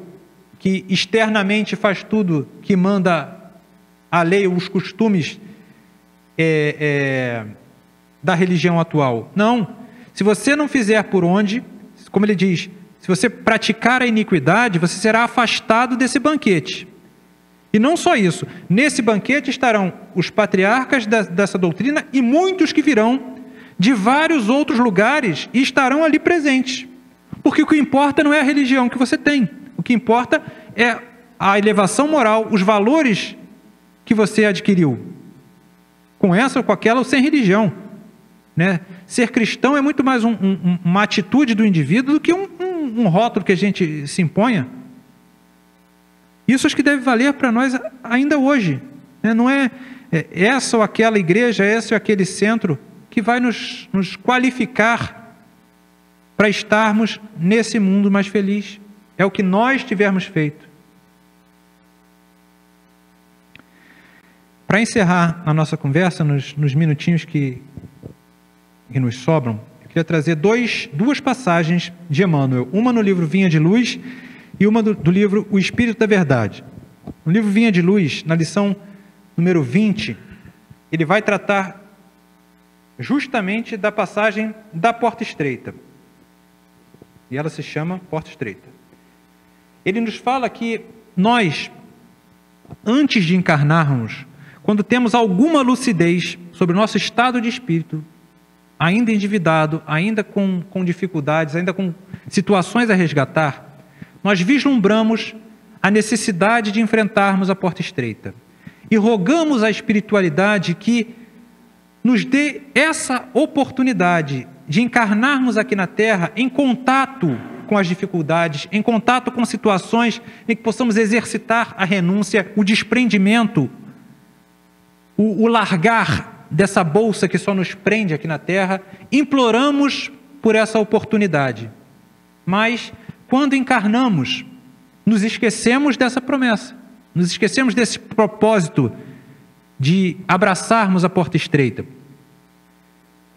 que externamente faz tudo que manda a lei ou os costumes da religião atual. Não. Se você não fizer por onde, como ele diz, se você praticar a iniquidade, você será afastado desse banquete. E não só isso, nesse banquete estarão os patriarcas dessa doutrina e muitos que virão de vários outros lugares e estarão ali presentes. Porque o que importa não é a religião que você tem, o que importa é a elevação moral, os valores que você adquiriu, com essa ou com aquela ou sem religião. Né? Ser cristão é muito mais uma atitude do indivíduo do que um rótulo que a gente se imponha. Isso acho que deve valer para nós ainda hoje. Né? Não é essa ou aquela igreja, esse ou aquele centro que vai nos qualificar para estarmos nesse mundo mais feliz. É o que nós tivermos feito. Para encerrar a nossa conversa, nos minutinhos que nos sobram, eu queria trazer duas passagens de Emmanuel. Uma no livro Vinha de Luz e uma do livro O Espírito da Verdade. No livro Vinha de Luz, na lição número 20, ele vai tratar justamente da passagem da porta estreita. E ela se chama porta estreita. Ele nos fala que nós, antes de encarnarmos, quando temos alguma lucidez sobre o nosso estado de espírito, ainda endividado, ainda com dificuldades, ainda com situações a resgatar, nós vislumbramos a necessidade de enfrentarmos a porta estreita. E rogamos à espiritualidade que nos dê essa oportunidade de encarnarmos aqui na Terra em contato com as dificuldades, em contato com situações em que possamos exercitar a renúncia, o desprendimento, o largar dessa bolsa que só nos prende aqui na Terra. Imploramos por essa oportunidade. Mas, quando encarnamos, nos esquecemos dessa promessa, nos esquecemos desse propósito de abraçarmos a porta estreita.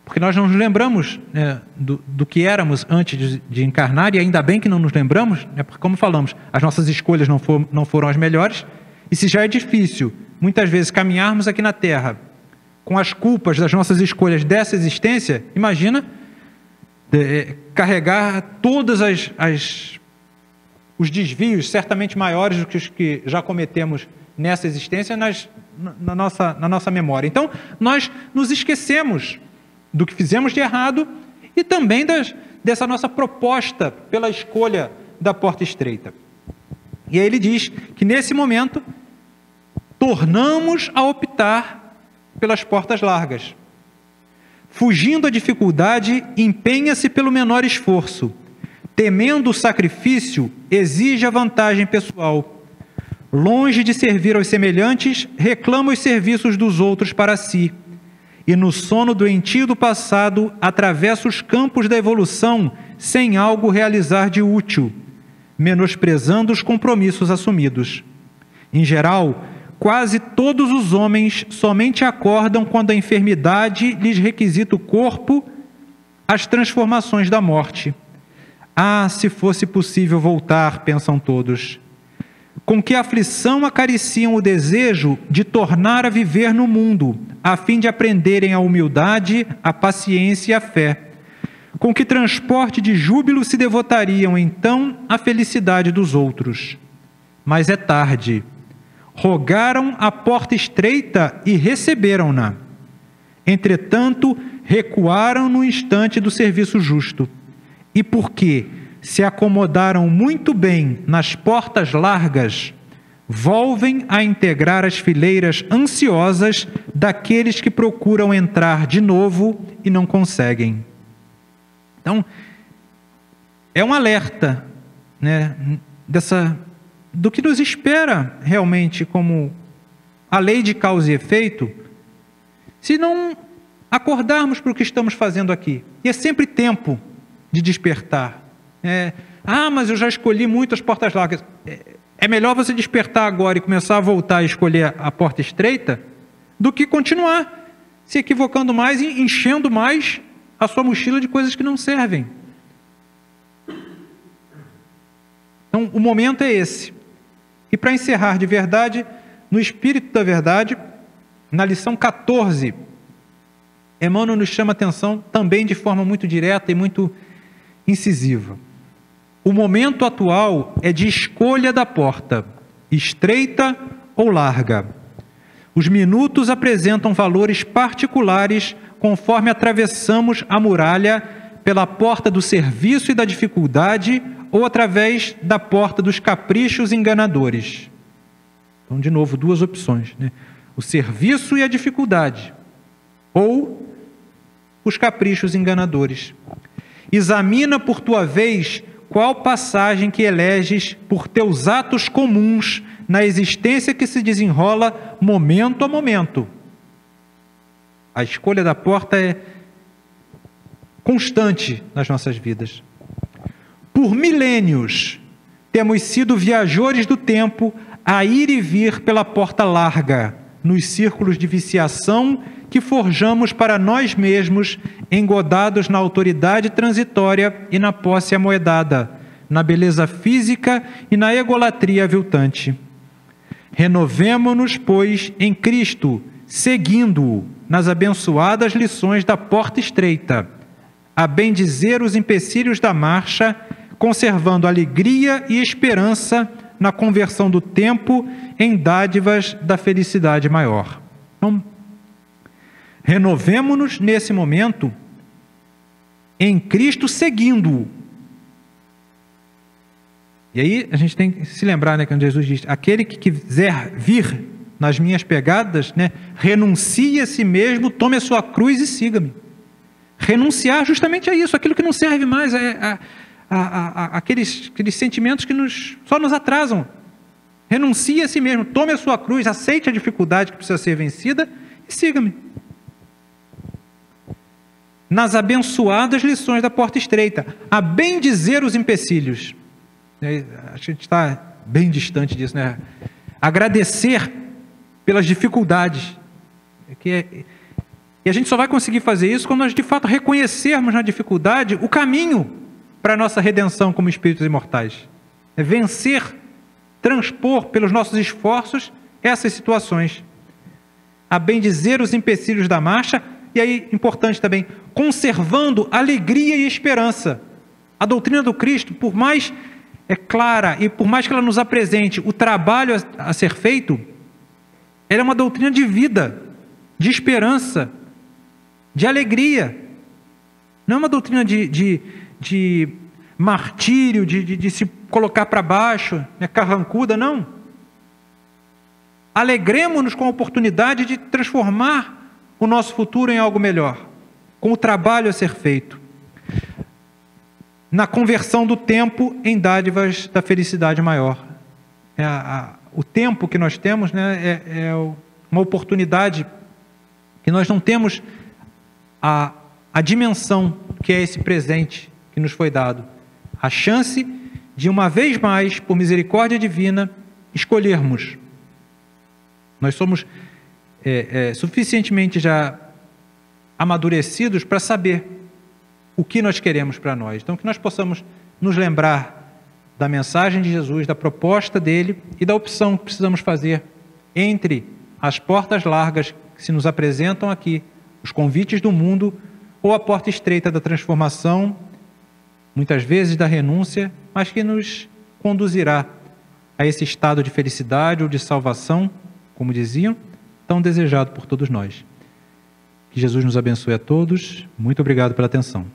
Porque nós não nos lembramos, né, do que éramos antes de encarnar, e ainda bem que não nos lembramos, né, porque, como falamos, as nossas escolhas não foram as melhores, e se já é difícil, muitas vezes, caminharmos aqui na Terra com as culpas das nossas escolhas dessa existência, imagina carregar todos os desvios, certamente maiores do que os que já cometemos nessa existência, na nossa memória. Então, nós nos esquecemos do que fizemos de errado e também dessa nossa proposta pela escolha da porta estreita. E aí ele diz que nesse momento tornamos a optar pelas portas largas. Fugindo à dificuldade, empenha-se pelo menor esforço. Temendo o sacrifício, exige a vantagem pessoal. Longe de servir aos semelhantes, reclama os serviços dos outros para si. E no sono doentio do passado, atravessa os campos da evolução sem algo realizar de útil, menosprezando os compromissos assumidos. Em geral, quase todos os homens somente acordam quando a enfermidade lhes requisita o corpo as transformações da morte. Ah, se fosse possível voltar, pensam todos. Com que aflição acariciam o desejo de tornar a viver no mundo, a fim de aprenderem a humildade, a paciência e a fé. Com que transporte de júbilo se devotariam, então, à felicidade dos outros. Mas é tarde. Rogaram a porta estreita e receberam-na. Entretanto, recuaram no instante do serviço justo. E porque se acomodaram muito bem nas portas largas, volvem a integrar as fileiras ansiosas daqueles que procuram entrar de novo e não conseguem. Então, é um alerta, né, do que nos espera realmente como a lei de causa e efeito, se não acordarmos para o que estamos fazendo aqui. E é sempre tempo de despertar. Mas eu já escolhi muito as portas largas. É melhor você despertar agora e começar a voltar a escolher a porta estreita do que continuar se equivocando mais e enchendo mais a sua mochila de coisas que não servem. Então, o momento é esse. E para encerrar de verdade, no espírito da verdade, na lição 14, Emmanuel nos chama a atenção também de forma muito direta e muito incisiva. O momento atual é de escolha da porta, estreita ou larga. Os minutos apresentam valores particulares conforme atravessamos a muralha pela porta do serviço e da dificuldade ou através da porta dos caprichos enganadores. Então, de novo, duas opções, né? O serviço e a dificuldade, ou os caprichos enganadores. Examina, por tua vez, qual passagem que eleges por teus atos comuns na existência que se desenrola momento a momento. A escolha da porta é constante nas nossas vidas. Por milênios, temos sido viajores do tempo a ir e vir pela porta larga, nos círculos de viciação que forjamos para nós mesmos, engodados na autoridade transitória e na posse amoedada, na beleza física e na egolatria aviltante. Renovemo-nos, pois, em Cristo, seguindo-o nas abençoadas lições da porta estreita, a bendizer os empecilhos da marcha, conservando alegria e esperança na conversão do tempo em dádivas da felicidade maior. Então, renovemo-nos nesse momento em Cristo seguindo-o. E aí a gente tem que se lembrar, né, quando Jesus diz, aquele que quiser vir nas minhas pegadas, né, renuncie a si mesmo, tome a sua cruz e siga-me. Renunciar justamente a isso, aquilo que não serve mais, aqueles sentimentos que só nos atrasam. Renuncie a si mesmo, tome a sua cruz, aceite a dificuldade que precisa ser vencida e siga-me. Nas abençoadas lições da porta estreita, a bendizer os empecilhos. A gente está bem distante disso, né? Agradecer pelas dificuldades. E a gente só vai conseguir fazer isso quando nós de fato reconhecermos na dificuldade o caminho para a nossa redenção como espíritos imortais. É vencer, transpor pelos nossos esforços essas situações. A bendizer os empecilhos da marcha, e aí, importante também, conservando alegria e esperança. A doutrina do Cristo, por mais clara e por mais que ela nos apresente o trabalho a ser feito, ela é uma doutrina de vida, de esperança, de alegria. Não é uma doutrina de martírio, de se colocar para baixo, né, carrancuda, não. Alegremos-nos com a oportunidade de transformar o nosso futuro em algo melhor, com o trabalho a ser feito, na conversão do tempo em dádivas da felicidade maior. O tempo que nós temos, né, é uma oportunidade que nós não temos a dimensão que é esse presente que nos foi dado. A chance de, uma vez mais, por misericórdia divina, escolhermos. Nós somos suficientemente já amadurecidos para saber o que nós queremos para nós. Então, que nós possamos nos lembrar da mensagem de Jesus, da proposta dele e da opção que precisamos fazer entre as portas largas que se nos apresentam aqui, os convites do mundo, ou a porta estreita da transformação, muitas vezes da renúncia, mas que nos conduzirá a esse estado de felicidade ou de salvação, como diziam, tão desejado por todos nós. Que Jesus nos abençoe a todos. Muito obrigado pela atenção.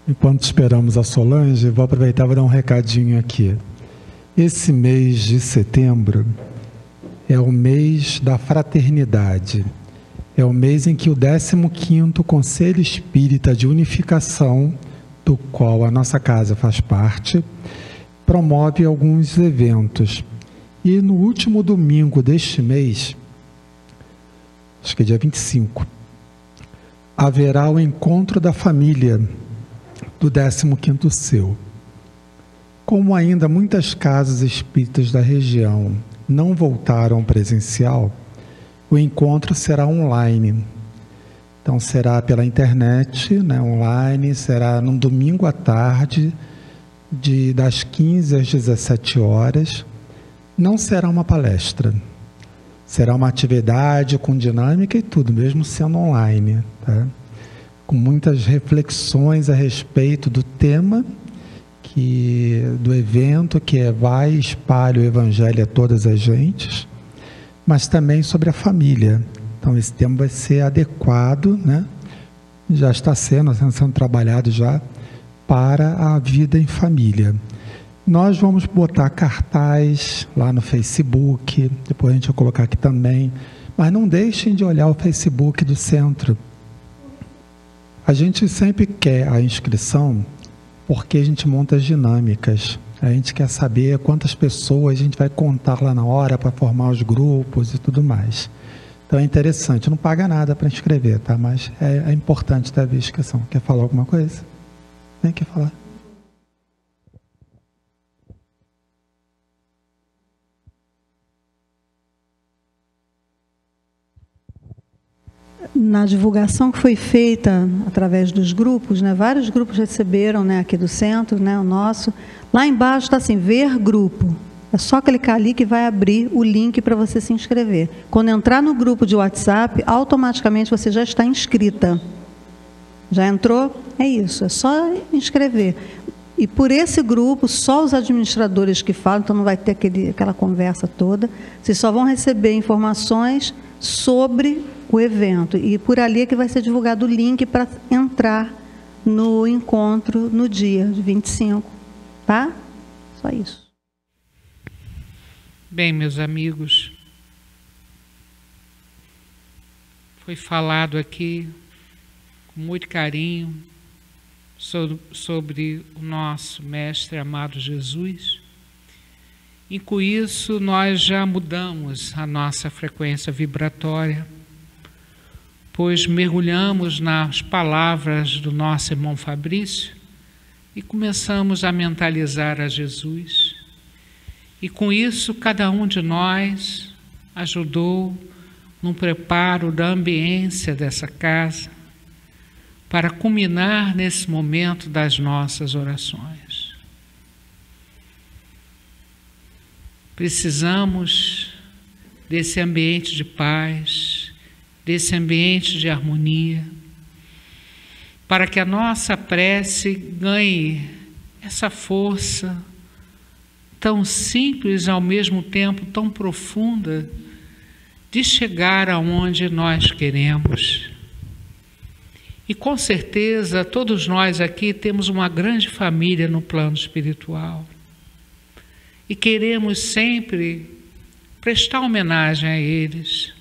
Enquanto esperamos a Solange, vou aproveitar e vou dar um recadinho aqui. Esse mês de setembro é o mês da fraternidade. É o mês em que o 15º Conselho Espírita de Unificação, do qual a nossa casa faz parte, promove alguns eventos. E no último domingo deste mês, acho que é dia 25, haverá o encontro da família do 15º Seu. Como ainda muitas casas espíritas da região não voltaram ao presencial, o encontro será online. Então será pela internet, né, online, será num domingo à tarde, das 15 às 17 horas. Não será uma palestra, será uma atividade com dinâmica e tudo, mesmo sendo online, tá? Com muitas reflexões a respeito do tema do evento, que é Vai, espalhe o Evangelho a todas as gentes, mas também sobre a família. Então esse tema vai ser adequado, né? Já está sendo trabalhado já para a vida em família. Nós vamos botar cartaz lá no Facebook, depois a gente vai colocar aqui também, mas não deixem de olhar o Facebook do centro. A gente sempre quer a inscrição porque a gente monta as dinâmicas. A gente quer saber quantas pessoas a gente vai contar lá na hora para formar os grupos e tudo mais. Então é interessante, não paga nada para inscrever, tá? Mas é importante ter a inscrição. Quer falar alguma coisa? Nem quer falar? Na divulgação que foi feita através dos grupos, né, vários grupos receberam, né, aqui do centro, né, o nosso. Lá embaixo está assim, ver grupo. É só clicar ali que vai abrir o link para você se inscrever. Quando entrar no grupo de WhatsApp, automaticamente você já está inscrita. Já entrou? É isso, é só inscrever. E por esse grupo, só os administradores que falam, então não vai ter aquela conversa toda. Vocês só vão receber informações sobre o evento. E por ali é que vai ser divulgado o link para entrar no encontro no dia de 25. Tá? Só isso. Bem, meus amigos, foi falado aqui com muito carinho sobre o nosso Mestre amado Jesus. E com isso nós já mudamos a nossa frequência vibratória, pois mergulhamos nas palavras do nosso irmão Fabrício e começamos a mentalizar a Jesus. E com isso cada um de nós ajudou no preparo da ambiência dessa casa para culminar nesse momento das nossas orações. Precisamos desse ambiente de paz, desse ambiente de harmonia, para que a nossa prece ganhe essa força tão simples e ao mesmo tempo tão profunda de chegar aonde nós queremos. E com certeza todos nós aqui temos uma grande família no plano espiritual. E queremos sempre prestar homenagem a eles,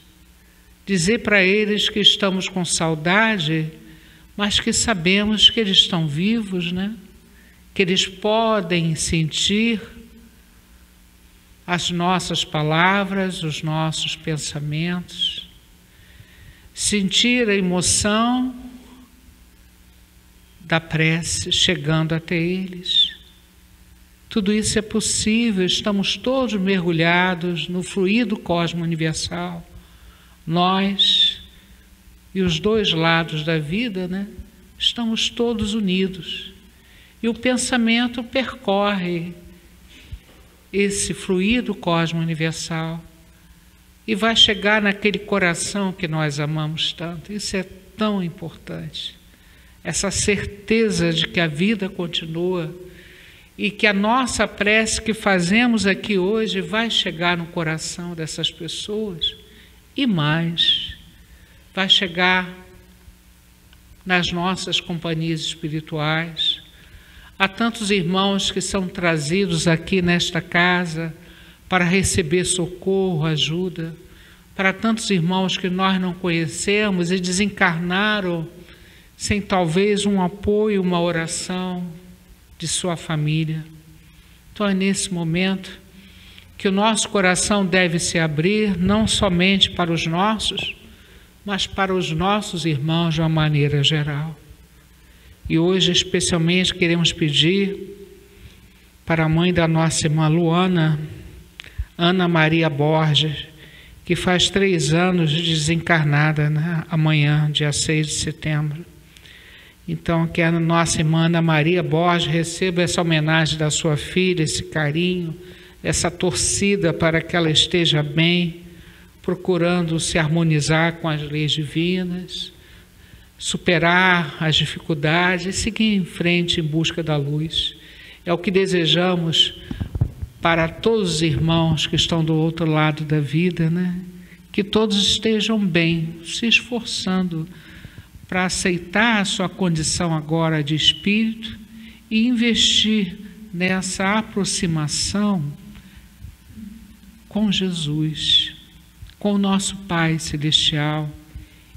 dizer para eles que estamos com saudade, mas que sabemos que eles estão vivos, né? Que eles podem sentir as nossas palavras, os nossos pensamentos, sentir a emoção da prece chegando até eles. Tudo isso é possível, estamos todos mergulhados no fluido cosmo universal. Nós e os dois lados da vida, né? Estamos todos unidos. E o pensamento percorre esse fluido cosmo universal e vai chegar naquele coração que nós amamos tanto. Isso é tão importante. Essa certeza de que a vida continua e que a nossa prece que fazemos aqui hoje vai chegar no coração dessas pessoas e mais, vai chegar nas nossas companhias espirituais. Há tantos irmãos que são trazidos aqui nesta casa para receber socorro, ajuda, para tantos irmãos que nós não conhecemos e desencarnaram sem talvez um apoio, uma oração de sua família. Então é nesse momento que o nosso coração deve se abrir, não somente para os nossos, mas para os nossos irmãos de uma maneira geral. E hoje especialmente queremos pedir para a mãe da nossa irmã Luana, Ana Maria Borges, que faz 3 anos de desencarnada, né? Amanhã, dia 6 de setembro. Então, que a nossa irmã Ana Maria Borges receba essa homenagem da sua filha, esse carinho, essa torcida para que ela esteja bem, procurando se harmonizar com as leis divinas, superar as dificuldades e seguir em frente em busca da luz. É o que desejamos para todos os irmãos que estão do outro lado da vida, né? Que todos estejam bem, se esforçando para aceitar a sua condição agora de espírito e investir nessa aproximação com Jesus, com o nosso Pai Celestial,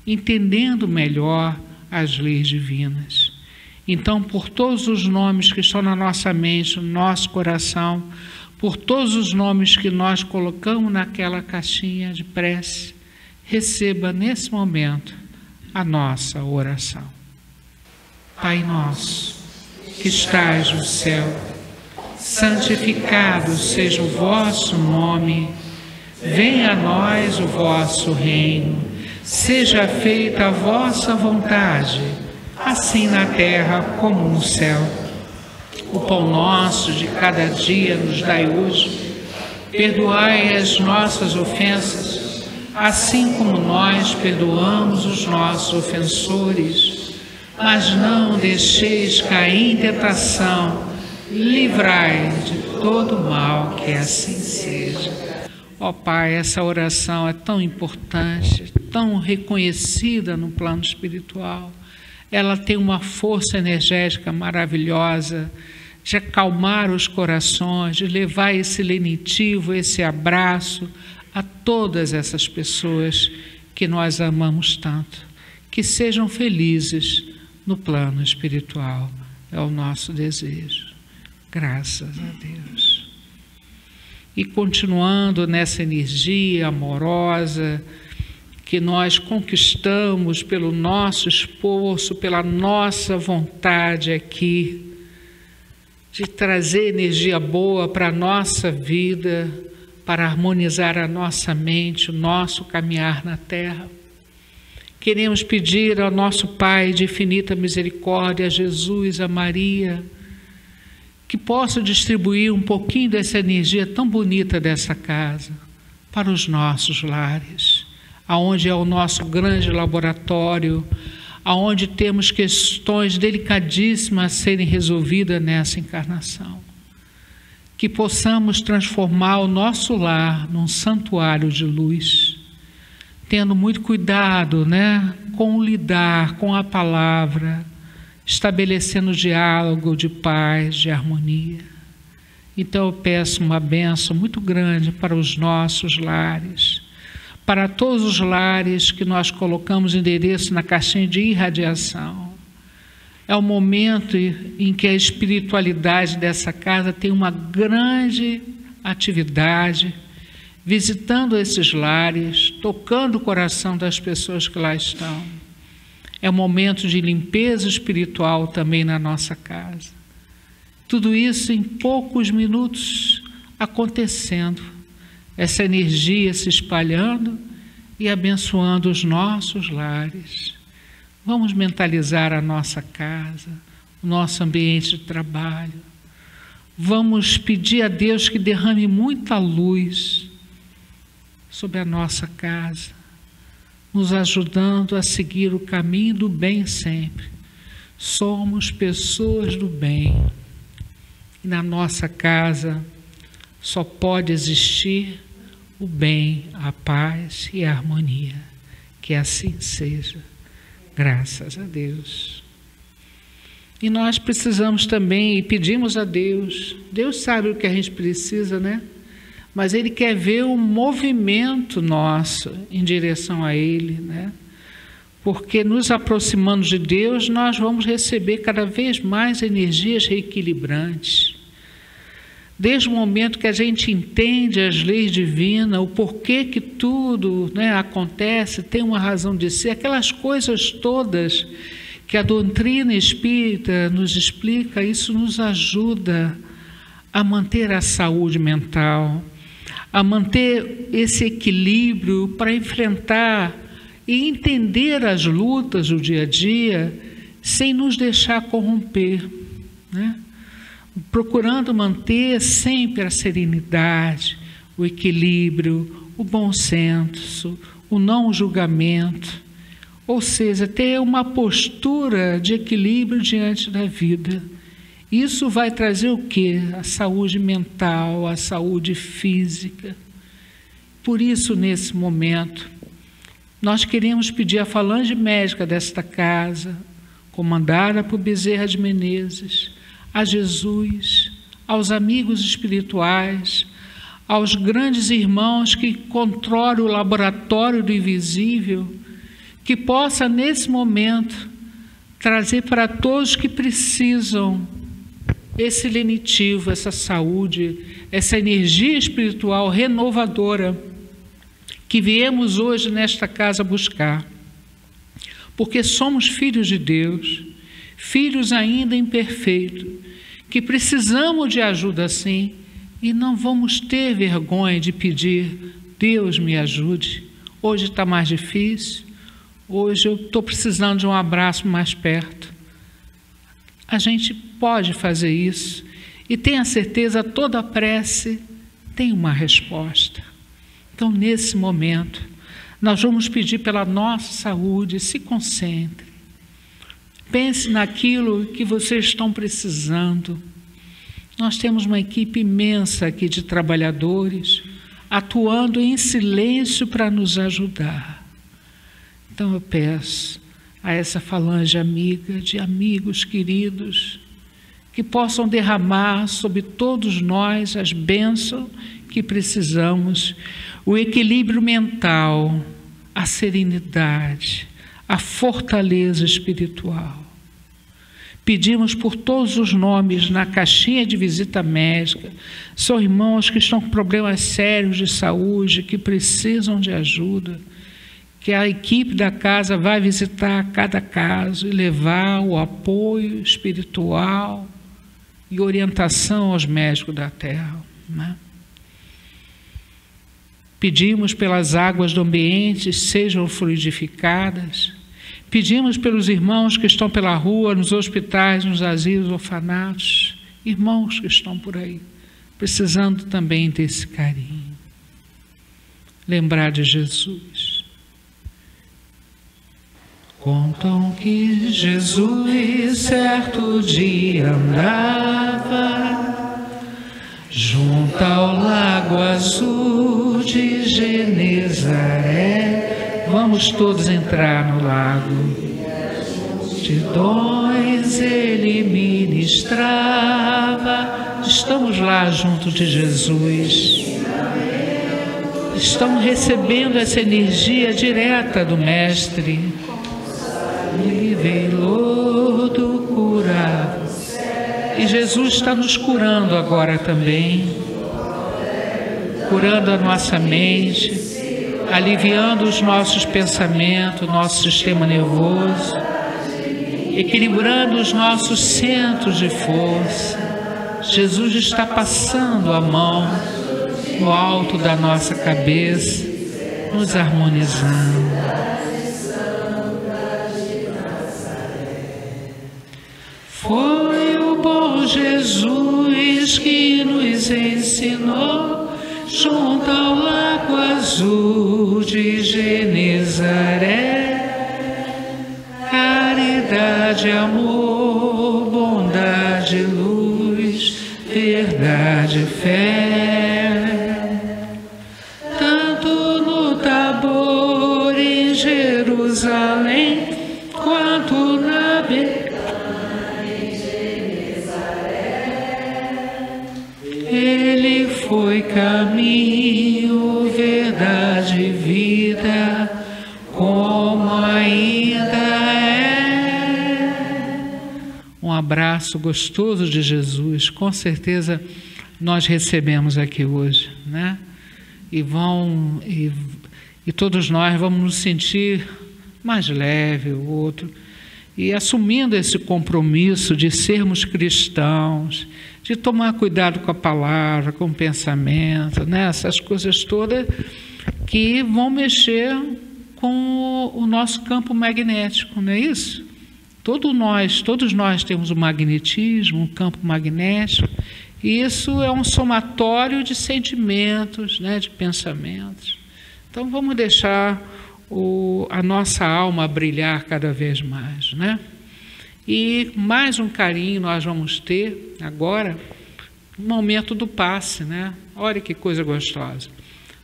entendendo melhor as leis divinas. Então, por todos os nomes que estão na nossa mente, no nosso coração, por todos os nomes que nós colocamos naquela caixinha de prece, receba nesse momento a nossa oração. Pai nosso, que estais no céu, santificado seja o vosso nome, venha a nós o vosso reino, seja feita a vossa vontade, assim na terra como no céu. O pão nosso de cada dia nos dai hoje, perdoai as nossas ofensas, assim como nós perdoamos os nossos ofensores, mas não deixeis cair em tentação, livrai de todo mal, que assim seja. Ó Pai, essa oração é tão importante, tão reconhecida no plano espiritual. Ela tem uma força energética maravilhosa de acalmar os corações, de levar esse lenitivo, esse abraço a todas essas pessoas que nós amamos tanto. Que sejam felizes no plano espiritual. É o nosso desejo. Graças a Deus. E continuando nessa energia amorosa que nós conquistamos pelo nosso esforço, pela nossa vontade aqui, de trazer energia boa para a nossa vida, para harmonizar a nossa mente, o nosso caminhar na terra. Queremos pedir ao nosso Pai de infinita misericórdia, a Jesus, a Maria, que possa distribuir um pouquinho dessa energia tão bonita dessa casa para os nossos lares, aonde é o nosso grande laboratório, aonde temos questões delicadíssimas a serem resolvidas nessa encarnação. Que possamos transformar o nosso lar num santuário de luz, tendo muito cuidado, né, com o lidar com a palavra, estabelecendo diálogo de paz, de harmonia. Então eu peço uma bênção muito grande para os nossos lares, para todos os lares que nós colocamos endereço na caixinha de irradiação. É o momento em que a espiritualidade dessa casa tem uma grande atividade, visitando esses lares, tocando o coração das pessoas que lá estão. É um momento de limpeza espiritual também na nossa casa. Tudo isso em poucos minutos acontecendo, essa energia se espalhando e abençoando os nossos lares. Vamos mentalizar a nossa casa, o nosso ambiente de trabalho. Vamos pedir a Deus que derrame muita luz sobre a nossa casa, nos ajudando a seguir o caminho do bem sempre. Somos pessoas do bem. E na nossa casa só pode existir o bem, a paz e a harmonia. Que assim seja. Graças a Deus. E nós precisamos também, e pedimos a Deus, Deus sabe o que a gente precisa, né? Mas Ele quer ver um movimento nosso em direção a Ele, né? Porque nos aproximando de Deus, nós vamos receber cada vez mais energias reequilibrantes. Desde o momento que a gente entende as leis divinas, o porquê que tudo, né, acontece, tem uma razão de ser, aquelas coisas todas que a doutrina espírita nos explica, isso nos ajuda a manter a saúde mental, a manter esse equilíbrio para enfrentar e entender as lutas do dia a dia sem nos deixar corromper, né? Procurando manter sempre a serenidade, o equilíbrio, o bom senso, o não julgamento, ou seja, ter uma postura de equilíbrio diante da vida. Isso vai trazer o quê? A saúde mental, a saúde física. Por isso, nesse momento, nós queremos pedir à falange médica desta casa, comandada por Bezerra de Menezes, a Jesus, aos amigos espirituais, aos grandes irmãos que controlam o laboratório do invisível, que possa, nesse momento, trazer para todos que precisam esse lenitivo, essa saúde, essa energia espiritual renovadora que viemos hoje nesta casa buscar. Porque somos filhos de Deus, filhos ainda imperfeitos, que precisamos de ajuda sim, e não vamos ter vergonha de pedir, Deus me ajude, hoje está mais difícil, hoje eu estou precisando de um abraço mais perto. A gente pode fazer isso, e tenha certeza, toda prece tem uma resposta. Então, nesse momento, nós vamos pedir pela nossa saúde, se concentre. Pense naquilo que vocês estão precisando. Nós temos uma equipe imensa aqui de trabalhadores, atuando em silêncio para nos ajudar. Então eu peço a essa falange amiga, de amigos queridos, que possam derramar sobre todos nós as bênçãos que precisamos, o equilíbrio mental, a serenidade, a fortaleza espiritual. Pedimos por todos os nomes na caixinha de visita médica, são irmãos que estão com problemas sérios de saúde, que precisam de ajuda, que a equipe da casa vai visitar cada caso e levar o apoio espiritual e orientação aos médicos da terra, né? Pedimos pelas águas do ambiente, sejam fluidificadas. Pedimos pelos irmãos que estão pela rua, nos hospitais, nos asilos, orfanatos, irmãos que estão por aí, precisando também desse carinho. Lembrar de Jesus. Contam que Jesus certo dia andava junto ao lago azul de Genezaré, Vamos todos entrar no lago. De dons ele ministrava. Estamos lá junto de Jesus. Estamos recebendo essa energia direta do Mestre. Ele veio do curar. E Jesus está nos curando agora também. Curando a nossa mente, aliviando os nossos pensamentos, nosso sistema nervoso, equilibrando os nossos centros de força. Jesus está passando a mão no alto da nossa cabeça, nos harmonizando. Foi o bom Jesus que nos ensinou, junto ao lago azul de Genezaré, caridade, amor, bondade, luz, verdade, fé. Tanto no Tabor, em Jerusalém, quanto na Ele foi caminho, verdade e vida, como ainda é. Um abraço gostoso de Jesus, com certeza nós recebemos aqui hoje, né? E todos nós vamos nos sentir mais leve, o outro, e assumindo esse compromisso de sermos cristãos, de tomar cuidado com a palavra, com o pensamento, né? Essas coisas todas que vão mexer com o nosso campo magnético, não é isso? Todos nós temos um magnetismo, um campo magnético, e isso é um somatório de sentimentos, né? De pensamentos. Então vamos deixar a nossa alma brilhar cada vez mais, né? E mais um carinho nós vamos ter agora, no momento do passe, né? Olha que coisa gostosa.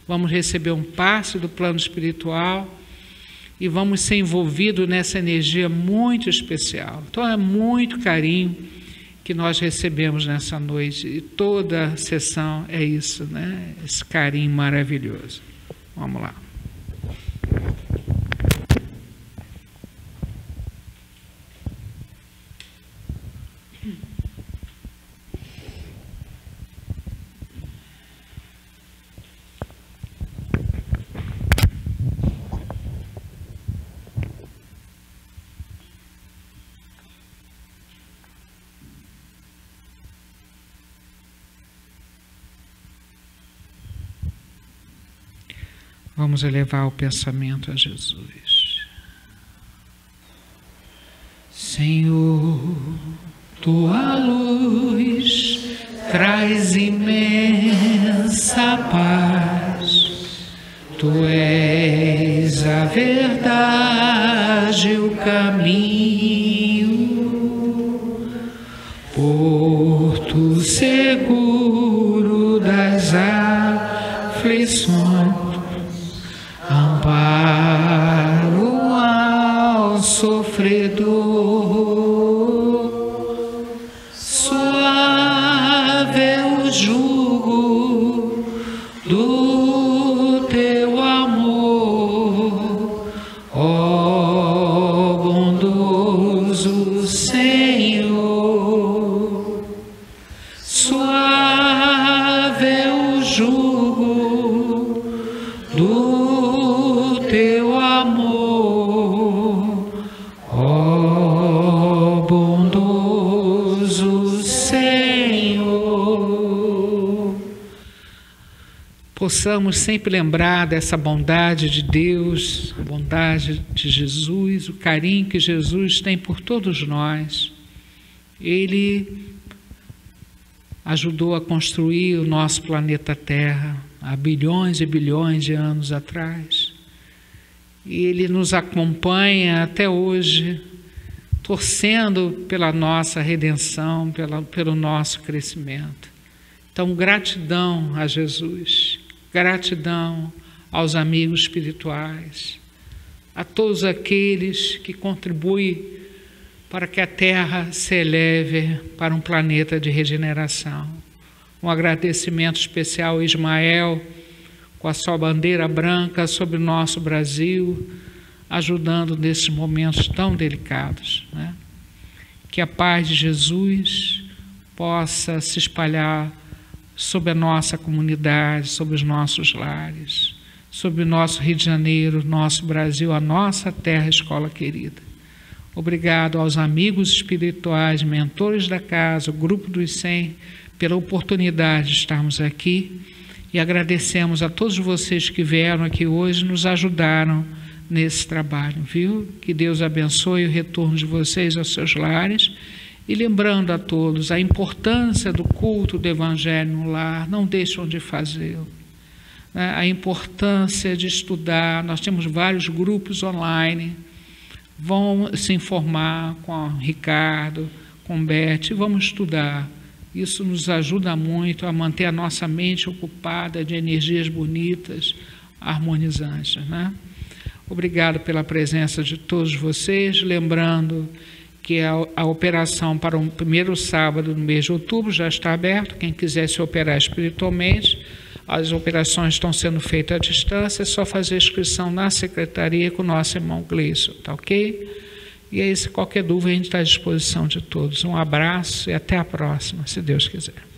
Vamos receber um passe do plano espiritual e vamos ser envolvidos nessa energia muito especial. Então é muito carinho que nós recebemos nessa noite, e toda a sessão é isso, né? Esse carinho maravilhoso. Vamos lá. Vamos elevar o pensamento a Jesus. Senhor, tua luz traz imensa paz. Tu és a verdade, o caminho, porto seguro das aflições, amparo ao sofredor, suave é o jugo do teu amor, ó bondoso Senhor, suave é o jugo do teu amor, ó bondoso Senhor. Possamos sempre lembrar dessa bondade de Deus, a bondade de Jesus, o carinho que Jesus tem por todos nós. Ele ajudou a construir o nosso planeta Terra há bilhões e bilhões de anos atrás. E Ele nos acompanha até hoje, torcendo pela nossa redenção, pelo nosso crescimento. Então, gratidão a Jesus, gratidão aos amigos espirituais, a todos aqueles que contribuem para que a Terra se eleve para um planeta de regeneração. Um agradecimento especial a Ismael, com a sua bandeira branca sobre o nosso Brasil, ajudando nesses momentos tão delicados, né? Que a paz de Jesus possa se espalhar sobre a nossa comunidade, sobre os nossos lares, sobre o nosso Rio de Janeiro, nosso Brasil, a nossa terra, escola querida. Obrigado aos amigos espirituais, mentores da casa, o Grupo dos 100, pela oportunidade de estarmos aqui, e agradecemos a todos vocês que vieram aqui hoje, nos ajudaram nesse trabalho, viu? Que Deus abençoe o retorno de vocês aos seus lares, e lembrando a todos a importância do culto do Evangelho no lar, não deixam de fazê-lo. A importância de estudar, nós temos vários grupos online, vão se informar com o Ricardo, com o Beth, vamos estudar. Isso nos ajuda muito a manter a nossa mente ocupada de energias bonitas, harmonizantes, né? Obrigado pela presença de todos vocês, lembrando que a operação para o primeiro sábado do mês de outubro já está aberto, quem quiser se operar espiritualmente, as operações estão sendo feitas à distância, é só fazer a inscrição na secretaria com o nosso irmão Gleison, tá ok? E aí, se qualquer dúvida, a gente está à disposição de todos. Um abraço e até a próxima, se Deus quiser.